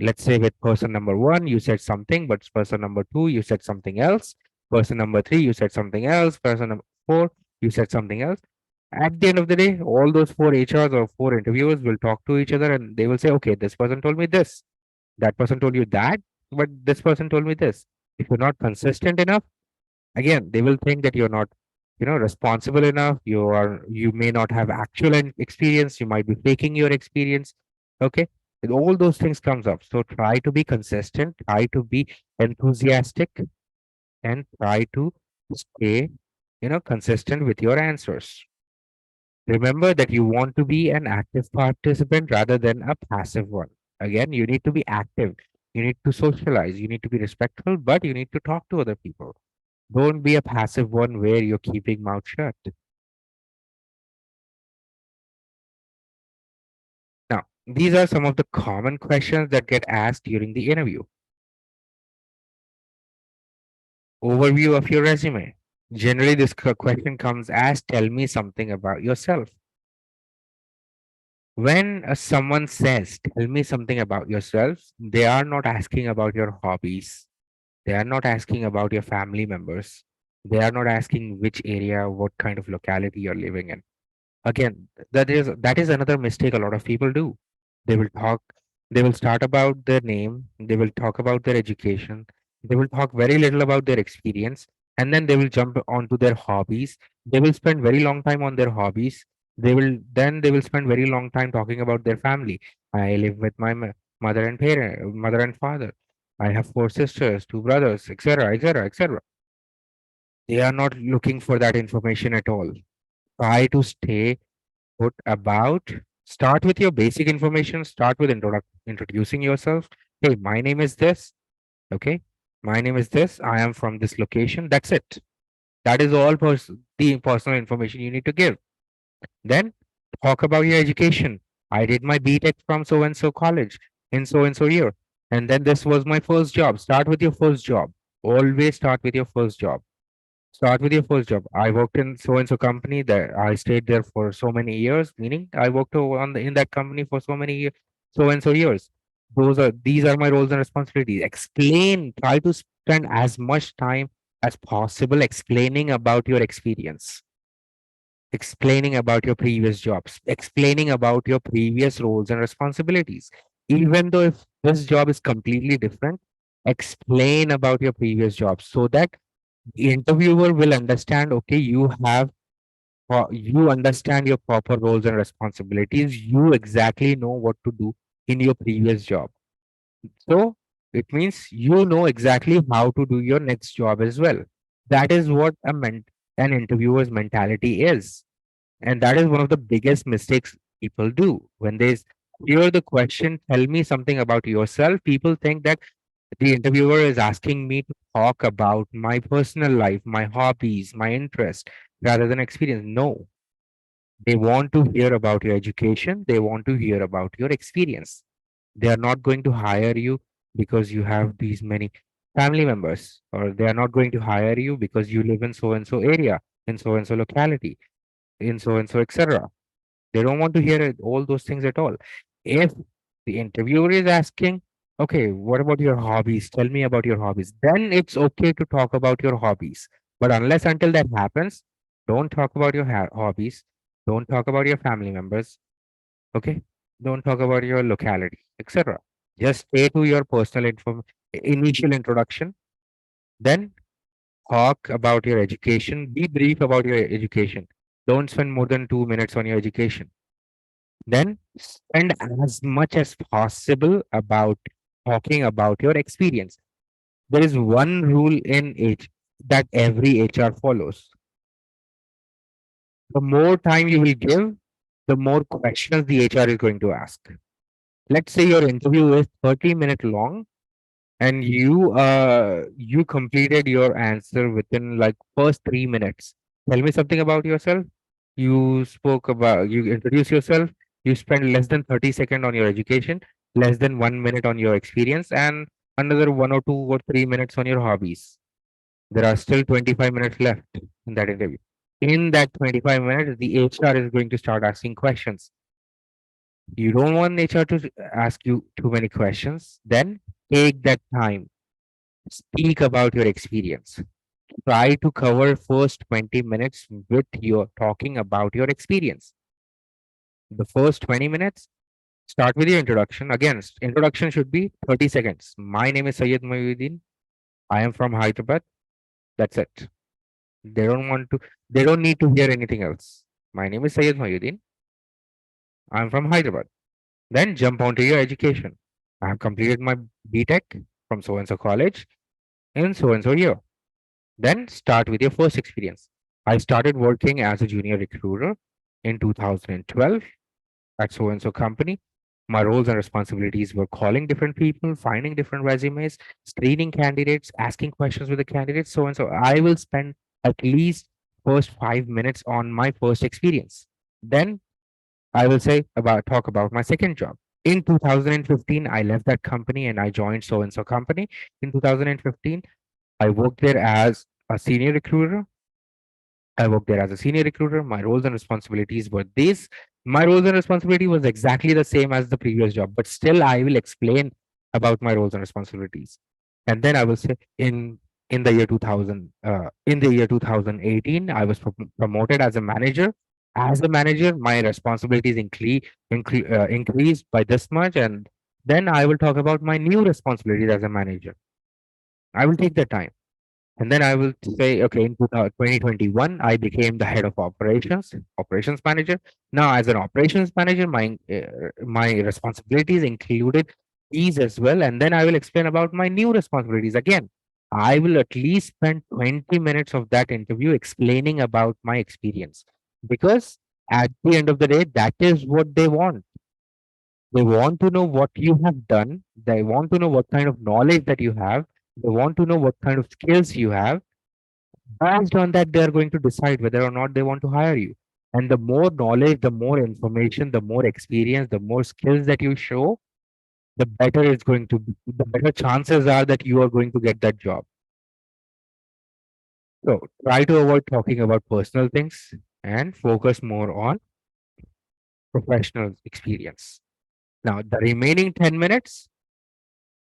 Let's say with person number one, you said something, but person number two, you said something else. Person number three, you said something else. Person number four, you said something else. At the end of the day, all those 4 HRs or 4 interviewers will talk to each other and they will say, okay, this person told me this, that person told you that, but this person told me this. If you're not consistent enough, again, they will think that you're not. responsible enough. You may not have actual experience. You might be faking your experience. Okay. And all those things comes up. So try to be consistent, try to be enthusiastic, and try to stay, consistent with your answers. Remember that you want to be an active participant rather than a passive one. Again, you need to be active. You need to socialize. You need to be respectful, but you need to talk to other people. Don't be a passive one where you're keeping mouth shut. Now, these are some of the common questions that get asked during the interview. Overview of your resume. Generally, this question comes as tell me something about yourself. When someone says, tell me something about yourself, they are not asking about your hobbies. They are not asking about your family members. They are not asking which area, what kind of locality you're living in. Again, that is another mistake a lot of people do. They will talk, they will start about their name, they will talk about their education, they will talk very little about their experience, and then they will jump onto their hobbies. They will spend very long time on their hobbies. They will spend very long time talking about their family. I live with my mother and father. I have four sisters, two brothers, etc., etc., etc. They are not looking for that information at all. Try to stay put about. Start with your basic information. Start with introducing yourself. Hey, my name is this. Okay. My name is this. I am from this location. That's it. That is all the personal information you need to give. Then talk about your education. I did my BTech from so and so college in so and so year. And then this was my first job. Start with your first job. Always start with your first job. Start with your first job. I worked in so and so company that I stayed there for so many years, meaning I worked in that company for so many years, so and so years. These are my roles and responsibilities. Explain, try to spend as much time as possible explaining about your experience, explaining about your previous jobs, explaining about your previous roles and responsibilities. Even though if this job is completely different, explain about your previous job so that the interviewer will understand, okay, you understand your proper roles and responsibilities. You exactly know what to do in your previous job. So it means you know exactly how to do your next job as well. That is what an interviewer's mentality is. And that is one of the biggest mistakes people do. When they hear the question, tell me something about yourself, people think that the interviewer is asking me to talk about my personal life, my hobbies, my interest, rather than experience. No, they want to hear about your education. They want to hear about your experience. They are not going to hire you because you have these many family members, or they are not going to hire you because you live in so and so area, in so and so locality, in so and so, etc. They don't want to hear all those things at all. If the interviewer is asking, okay, what about your hobbies? Tell me about your hobbies. Then it's okay to talk about your hobbies. But unless until that happens, don't talk about your hobbies. Don't talk about your family members. Okay. Don't talk about your locality, etc. Just stay to your personal initial introduction. Then talk about your education. Be brief about your education. Don't spend more than 2 minutes on your education. Then spend as much as possible about talking about your experience. There is one rule in H that every HR follows. The more time you will give, the more questions the HR is going to ask. Let's say your interview is 30-minute long and you completed your answer within like first 3 minutes. Tell me something about yourself. You introduce yourself, you spend less than 30 seconds on your education, less than 1 minute on your experience, and another 1 or 2 or 3 minutes on your hobbies. There are still 25 minutes left in that interview. In that 25 minutes, the HR is going to start asking questions. You don't want HR to ask you too many questions, then take that time. Speak about your experience. Try to cover first 20 minutes with your talking about your experience. The first 20 minutes, start with your introduction. Again, introduction should be 30 seconds. My name is Syed Mayuddin. I am from Hyderabad. That's it. They don't want to. They don't need to hear anything else. My name is Sayed Mayuddin. I'm from Hyderabad. Then jump onto your education. I have completed my BTech from so and so college in so and so year. Then start with your first experience. I started working as a junior recruiter in 2012 at so and so company. My roles and responsibilities were calling different people, finding different resumes, screening candidates, asking questions with the candidates, so and so. I will spend at least first 5 minutes on my first experience. Then I will say about talk about my second job. In 2015, I left that company and I joined so and so company. In 2015, I worked there as a senior recruiter. I worked there as a senior recruiter. My roles and responsibilities were this. My roles and responsibility was exactly the same as the previous job, but still I will explain about my roles and responsibilities. And then I will say in the year 2000, in the year 2018, I was promoted as a manager. As a manager, my responsibilities increased by this much, and then I will talk about my new responsibilities as a manager. I will take the time. And then I will say, okay, in 2021, I became the head of operations manager. Now, as an operations manager, my responsibilities included these as well. And then I will explain about my new responsibilities again. I will at least spend 20 minutes of that interview explaining about my experience because at the end of the day, that is what they want. They want to know what you have done. They want to know what kind of knowledge that you have. They want to know what kind of skills you have. Based on that, they are going to decide whether or not they want to hire you. And the more knowledge, the more information, the more experience, the more skills that you show, the better it's going to be. The better chances are that you are going to get that job. So try to avoid talking about personal things and focus more on professional experience. Now, the remaining 10 minutes,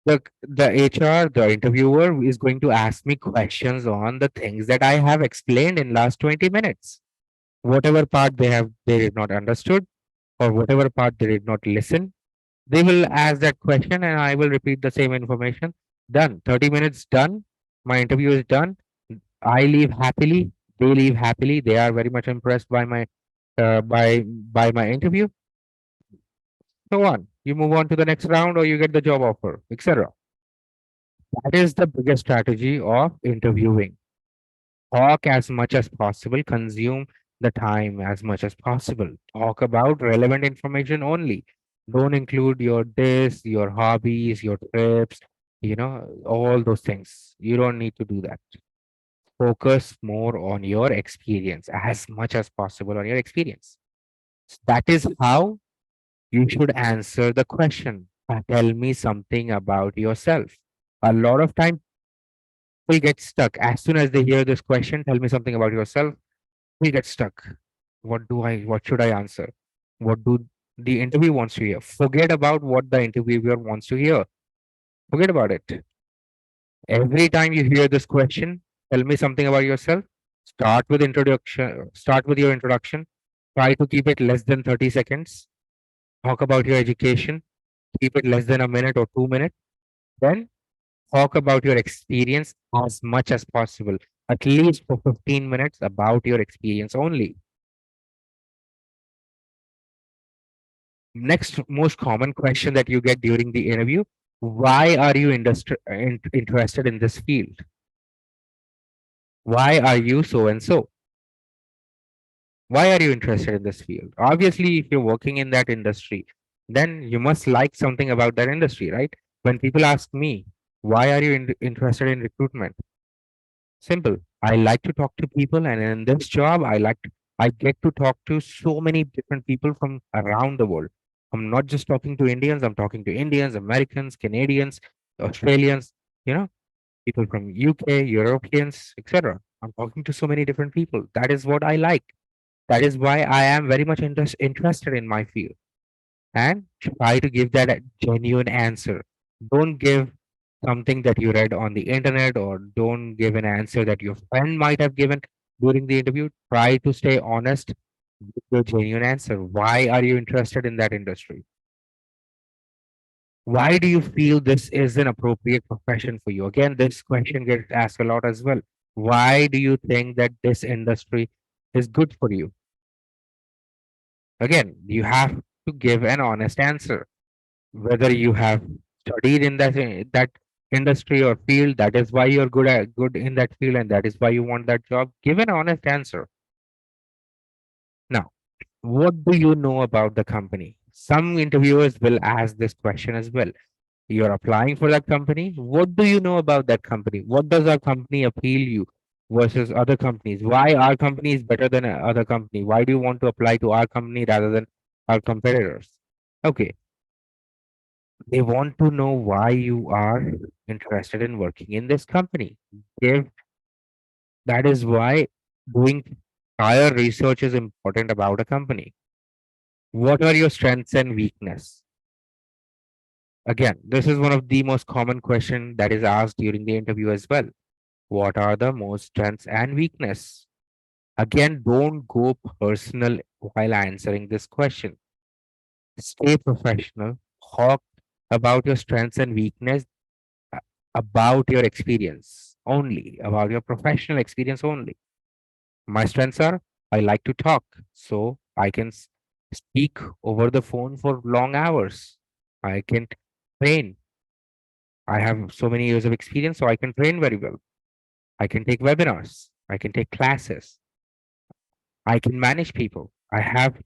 the HR, the interviewer is going to ask me questions on the things that I have explained in last 20 minutes. Whatever part they did not understood or whatever part they did not listen, they will ask that question and I will repeat the same information. Done. 30 minutes done. My interview is done. I leave happily. They leave happily. They are very much impressed by my by my interview. So on. You move on to the next round or you get the job offer, etc. That is the biggest strategy of interviewing. Talk as much as possible, consume the time as much as possible. Talk about relevant information only. Don't include your this, your hobbies, your trips, all those things. You don't need to do that. Focus more on your experience as much as possible on your experience. That is how you should answer the question. Tell me something about yourself. A lot of time people get stuck as soon as they hear this question. Tell me something about yourself. We get stuck. What should I answer? What do the interview wants to hear? Forget about what the interviewer wants to hear. Forget about it. Every time you hear this question, tell me something about yourself. Start with your introduction. Try to keep it less than 30 seconds. Talk about your education. Keep it less than a minute or 2 minutes. Then talk about your experience as much as possible. At least for 15 minutes about your experience only. Next most common question that you get during the interview: why are you interested in this field? Why are you so and so? Why are you interested in this field? Obviously, if you're working in that industry, then you must like something about that industry, right? When people ask me, why are you interested in recruitment? Simple. I like to talk to people, and in this job, I get to talk to so many different people from around the world. I'm not just talking to Indians. I'm talking to Indians, Americans, Canadians, Australians. You know, people from UK, Europeans, etc. I'm talking to so many different people. That is what I like. That is why I am very much interested in my field and try to give that a genuine answer. Don't give something that you read on the internet or don't give an answer that your friend might have given during the interview. Try to stay honest with your genuine answer. Why are you interested in that industry? Why do you feel this is an appropriate profession for you? Again, this question gets asked a lot as well. Why do you think that this industry is good for you. Again, you have to give an honest answer. Whether you have studied in that industry or field, that is why you're good in that field, and that is why you want that job. Give an honest answer. Now, what do you know about the company? Some interviewers will ask this question as well. You're applying for that company. What do you know about that company? What does our company appeal you versus other companies? Why our company is better than other company? Why do you want to apply to our company rather than our competitors? Okay, they want to know why you are interested in working in this company. If that is why doing prior research is important about a company. What are your strengths and weakness? Again, this is one of the most common question that is asked during the interview as well. What are the most strengths and weakness? Again, don't go personal while answering this question. Stay professional. Talk about your strengths and weakness, uh, about your experience only, about your professional experience only. My strengths are I like to talk, so I can speak over the phone for long hours. I can train. I have so many years of experience, so I can train very well. I can take webinars. I can take classes. I can manage people. I have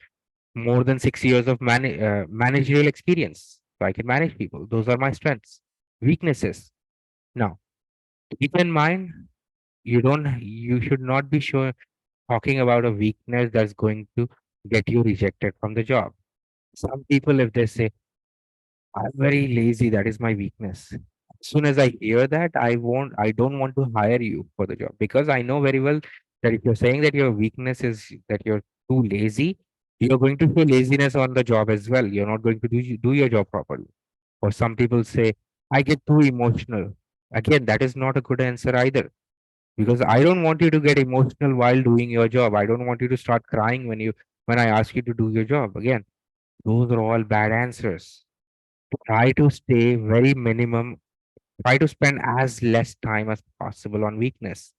more than 6 years of managerial experience, so I can manage people. Those are my strengths. Weaknesses. Now, keep in mind, you should not be sure talking about a weakness that's going to get you rejected from the job. Some people, if they say, I'm very lazy, that is my weakness. As soon as I hear that, I don't want to hire you for the job because I know very well that if you're saying that your weakness is that you're too lazy, you're going to feel laziness on the job as well. You're not going to do your job properly. Or some people say, I get too emotional. Again, that is not a good answer either because I don't want you to get emotional while doing your job. I don't want you to start crying when I ask you to do your job. Again, those are all bad answers. Try to stay very minimum. Try to spend as less time as possible on weakness.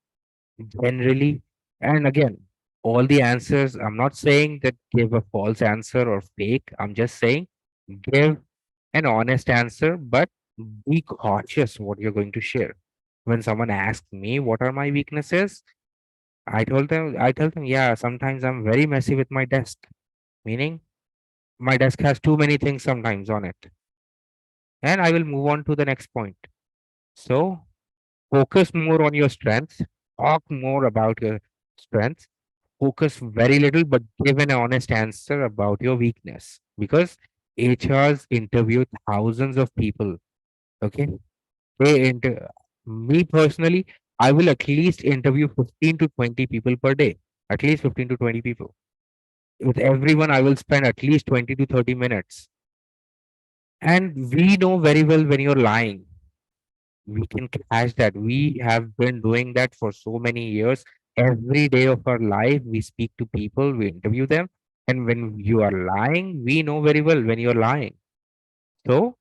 Generally, and again, all the answers, I'm not saying that give a false answer or fake. I'm just saying give an honest answer, but be cautious what you're going to share. When someone asks me what are my weaknesses, I tell them, yeah, sometimes I'm very messy with my desk, meaning my desk has too many things sometimes on it. And I will move on to the next point. So focus more on your strengths, talk more about your strengths, focus very little, but give an honest answer about your weakness because HRs interview thousands of people. Okay. Me personally, I will at least interview 15 to 20 people per day, at least 15 to 20 people. With everyone, I will spend at least 20 to 30 minutes. And we know very well when you're lying. We can catch that. We have been doing that for so many years. Every day of our life, we speak to people, we interview them. And when you are lying, we know very well when you're lying. So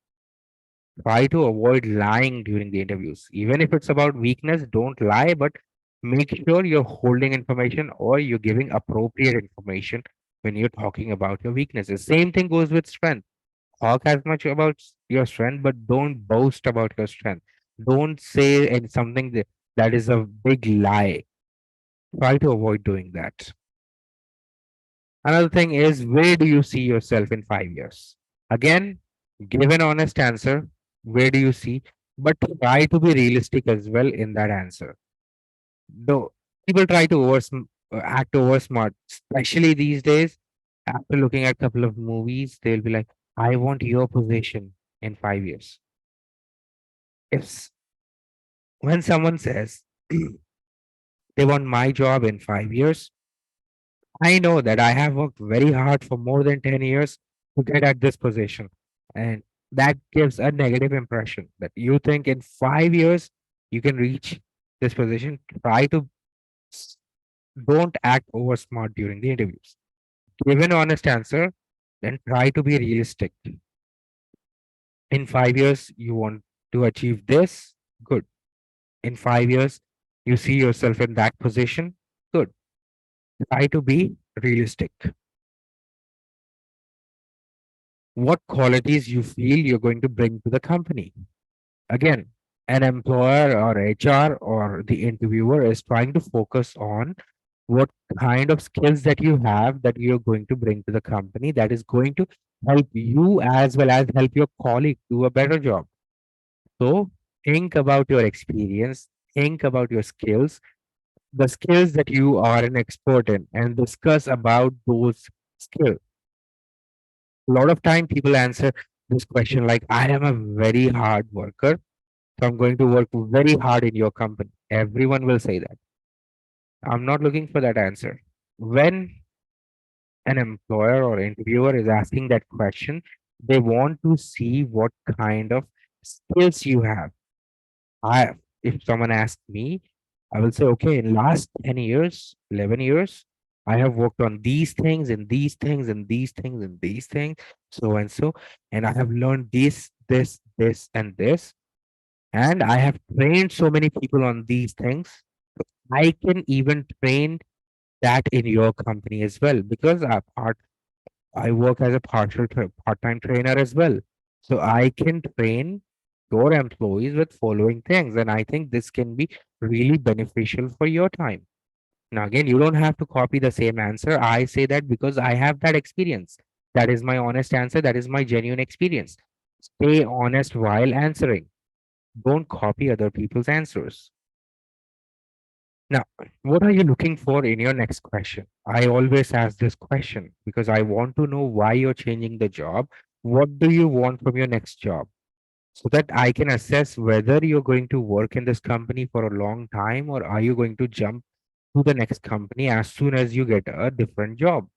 try to avoid lying during the interviews. Even if it's about weakness, don't lie, but make sure you're holding information or you're giving appropriate information when you're talking about your weaknesses. Same thing goes with strength. Talk as much about your strength, but don't boast about your strength. Don't say something that is a big lie. Try to avoid doing that. Another thing is, where do you see yourself in 5 years? Again, give an honest answer. Where do you see? But try to be realistic as well in that answer. Though people try to act over smart, especially these days. After looking at a couple of movies, they'll be like, "I want your position in 5 years." If when someone says they want my job in 5 years, I know that I have worked very hard for more than 10 years to get at this position. And that gives a negative impression that you think in 5 years you can reach this position. Try to s- don't act over smart during the interviews. Give an honest answer, then try to be realistic. In 5 years, you want to achieve this, good. In 5 years, you see yourself in that position, good. Try to be realistic. What qualities you feel you're going to bring to the company? Again, an employer or HR or the interviewer is trying to focus on what kind of skills that you have that you're going to bring to the company that is going to help you as well as help your colleague do a better job. So think about your experience, think about your skills, the skills that you are an expert in, and discuss about those skills. A lot of time people answer this question like, I am a very hard worker, so I'm going to work very hard in your company. Everyone will say that. I'm not looking for that answer. When an employer or interviewer is asking that question, they want to see what kind of skills you have. I, if someone asks me, I will say, okay, in last 10 years, 11 years, I have worked on these things and these things and these things and these things, so and so, and I have learned this, and this, and I have trained so many people on these things. I can even train that in your company as well because I work as a part-time trainer as well. So I can train your employees with following things. And I think this can be really beneficial for your time. Now, again, you don't have to copy the same answer. I say that because I have that experience. That is my honest answer. That is my genuine experience. Stay honest while answering. Don't copy other people's answers. Now, what are you looking for in your next question? I always ask this question because I want to know why you're changing the job. What do you want from your next job? So that I can assess whether you're going to work in this company for a long time or are you going to jump to the next company as soon as you get a different job.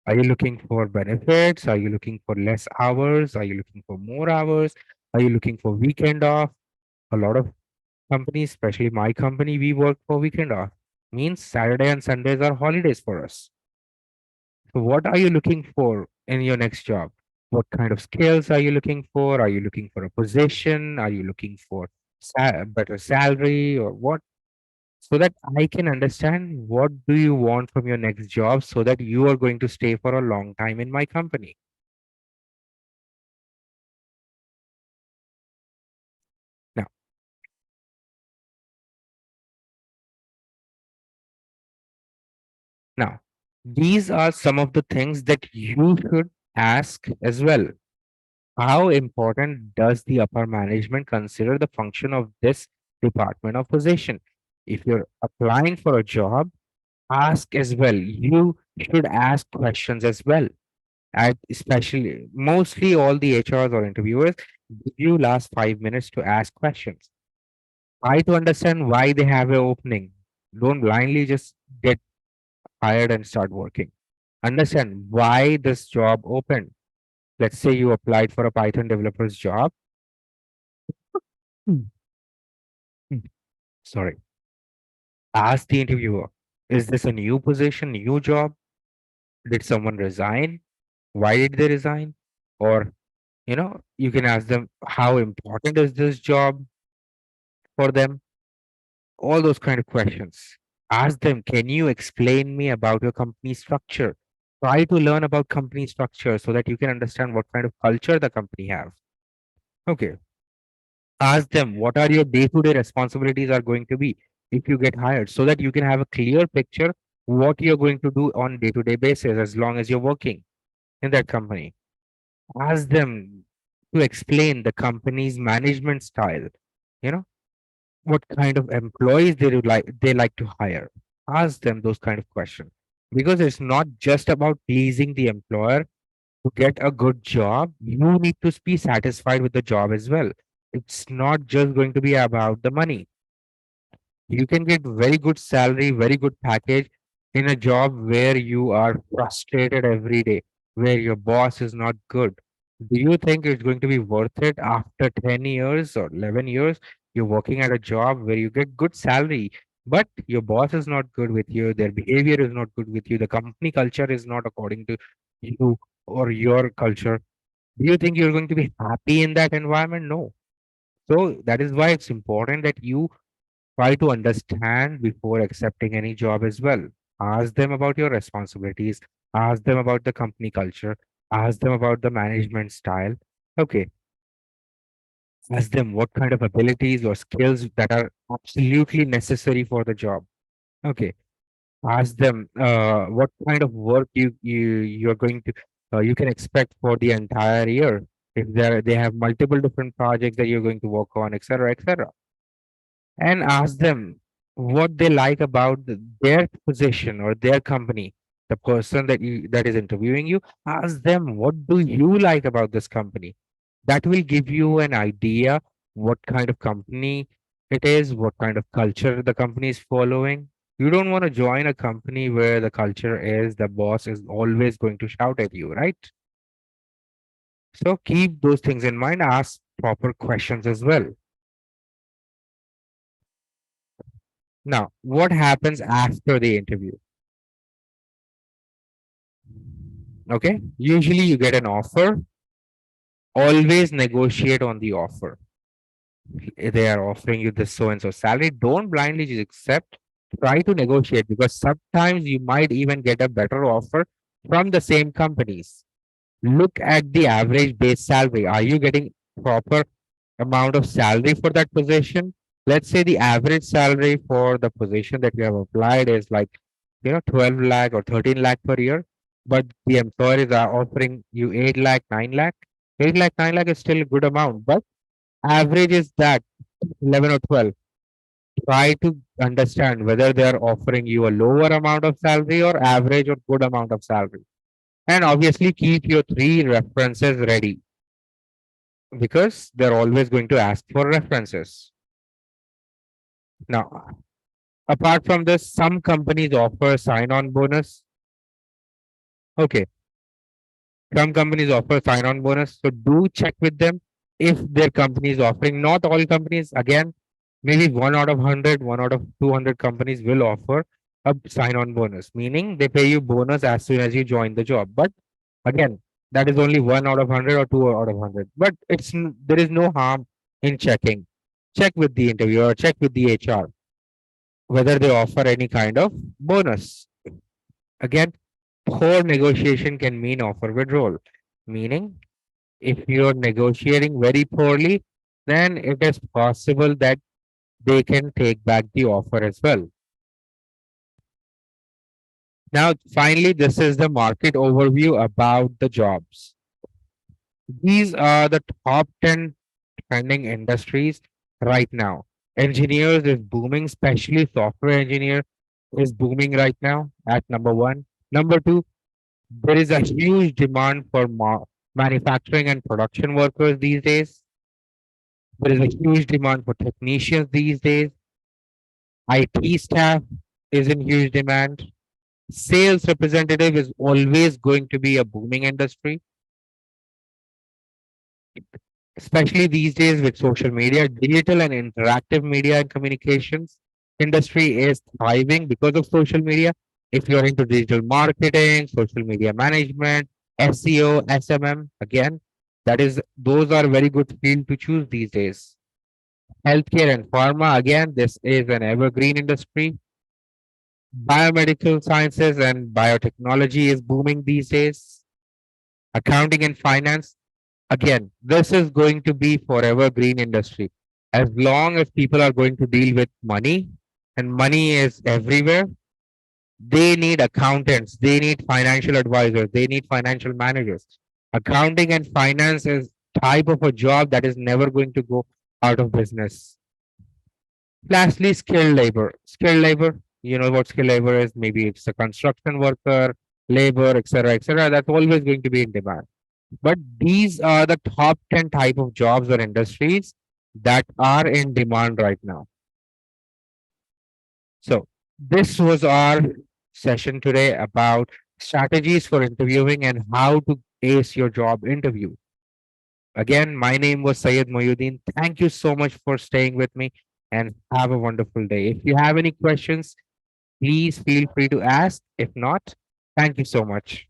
Are you looking for benefits? Are you looking for less hours? Are you looking for more hours? Are you looking for weekend off? A lot of companies, especially my company, we work for weekend off. Means Saturday and Sundays are holidays for us. So what are you looking for in your next job? What kind of skills are you looking for? Are you looking for a position? Are you looking for better salary or what? So that I can understand what do you want from your next job so that you are going to stay for a long time in my company. Now, now, these are some of the things that you should ask as well. How important does the upper management consider the function of this department or position? If you're applying for a job, ask as well. You should ask questions as well. And especially, mostly all the HRs or interviewers give you last 5 minutes to ask questions. Try to understand why they have an opening. Don't blindly just get hired and start working. Understand why this job opened. Let's say you applied for a Python developer's job. Hmm. Hmm. Sorry. Ask the interviewer, is this a new position, new job? Did someone resign? Why did they resign? Or, you can ask them, how important is this job for them? All those kind of questions. Ask them, can you explain me about your company structure? Try to learn about company structure so that you can understand what kind of culture the company have. Okay. Ask them, what are your day-to-day responsibilities are going to be if you get hired so that you can have a clear picture what you're going to do on day-to-day basis as long as you're working in that company. Ask them to explain the company's management style, you know, what kind of employees they like to hire. Ask them those kind of questions because it's not just about pleasing the employer to get a good job. You need to be satisfied with the job as well. It's not just going to be about the money. You can get very good salary, very good package in a job where you are frustrated every day, where your boss is not good. Do you think it's going to be worth it after 10 years or 11 years? You're working at a job where you get good salary, but your boss is not good with you, their behavior is not good with you, the company culture is not according to you or your culture. Do you think you're going to be happy in that environment? No. So that is why it's important that you try to understand before accepting any job as well. Ask them about your responsibilities. Ask them about the company culture. Ask them about the management style. Okay. Ask them what kind of abilities or skills that are absolutely necessary for the job. Okay. Ask them what kind of work you're going to you can expect for the entire year. If they have multiple different projects that you're going to work on, etc., etc., and ask them what they like about their position or their company. The person that is interviewing you, ask them what do you like about this company. That will give you an idea what kind of company it is, what kind of culture the company is following. You don't want to join a company where the culture is the boss is always going to shout at you, right? So keep those things in mind, ask proper questions as well. Now, what happens after the interview? Okay, usually you get an offer. Always negotiate on the offer. If they are offering you this so and so salary, don't blindly just accept. Try to negotiate because sometimes you might even get a better offer from the same companies. Look at the average base salary. Are you getting proper amount of salary for that position? Let's say the average salary for the position that you have applied is like 12 lakh or 13 lakh per year, but the employers are offering you 8 lakh, 9 lakh. 8 lakh, 9 lakh is still a good amount, but average is that 11 or 12. Try to understand whether they are offering you a lower amount of salary or average or good amount of salary. And obviously keep your three references ready because they're always going to ask for references. Now, apart from this, some companies offer sign-on bonus. Okay, some companies offer sign-on bonus, so do check with them if their company is offering. Not all companies, again, maybe one out of 100, one out of 200 companies will offer a sign-on bonus, meaning they pay you bonus as soon as you join the job. But again, that is only one out of 100 or two out of 100. But there is no harm in checking. Check with the interviewer, check with the HR whether they offer any kind of bonus. Again, poor negotiation can mean offer withdrawal, meaning if you're negotiating very poorly, then it is possible that they can take back the offer as well. Now, finally, this is the market overview about the jobs. These are the top 10 trending industries right now. Engineers is booming, especially software engineer is booming right now at number one. Number two, there is a huge demand for manufacturing and production workers these days. There is a huge demand for technicians these days. IT staff is in huge demand. Sales representative is always going to be a booming industry, especially these days with social media, digital and interactive media and communications industry is thriving because of social media. If you're into digital marketing, social media management, SEO, SMM, again, those are very good field to choose these days. Healthcare and pharma, again, this is an evergreen industry. Biomedical sciences and biotechnology is booming these days. Accounting and finance, again, this is going to be forever green industry. As long as people are going to deal with money and money is everywhere, they need accountants, they need financial advisors, they need financial managers. Accounting and finance is type of a job that is never going to go out of business. Lastly, skilled labor. Skilled labor, you know what skilled labor is? Maybe it's a construction worker, labor, etc., etc. That's always going to be in demand. But these are the top 10 type of jobs or industries that are in demand right now. So this was our session today about strategies for interviewing and how to ace your job interview. Again, my name was Sayed Moyuddin. Thank you so much for staying with me and have a wonderful day. If you have any questions, please feel free to ask. If not, thank you so much.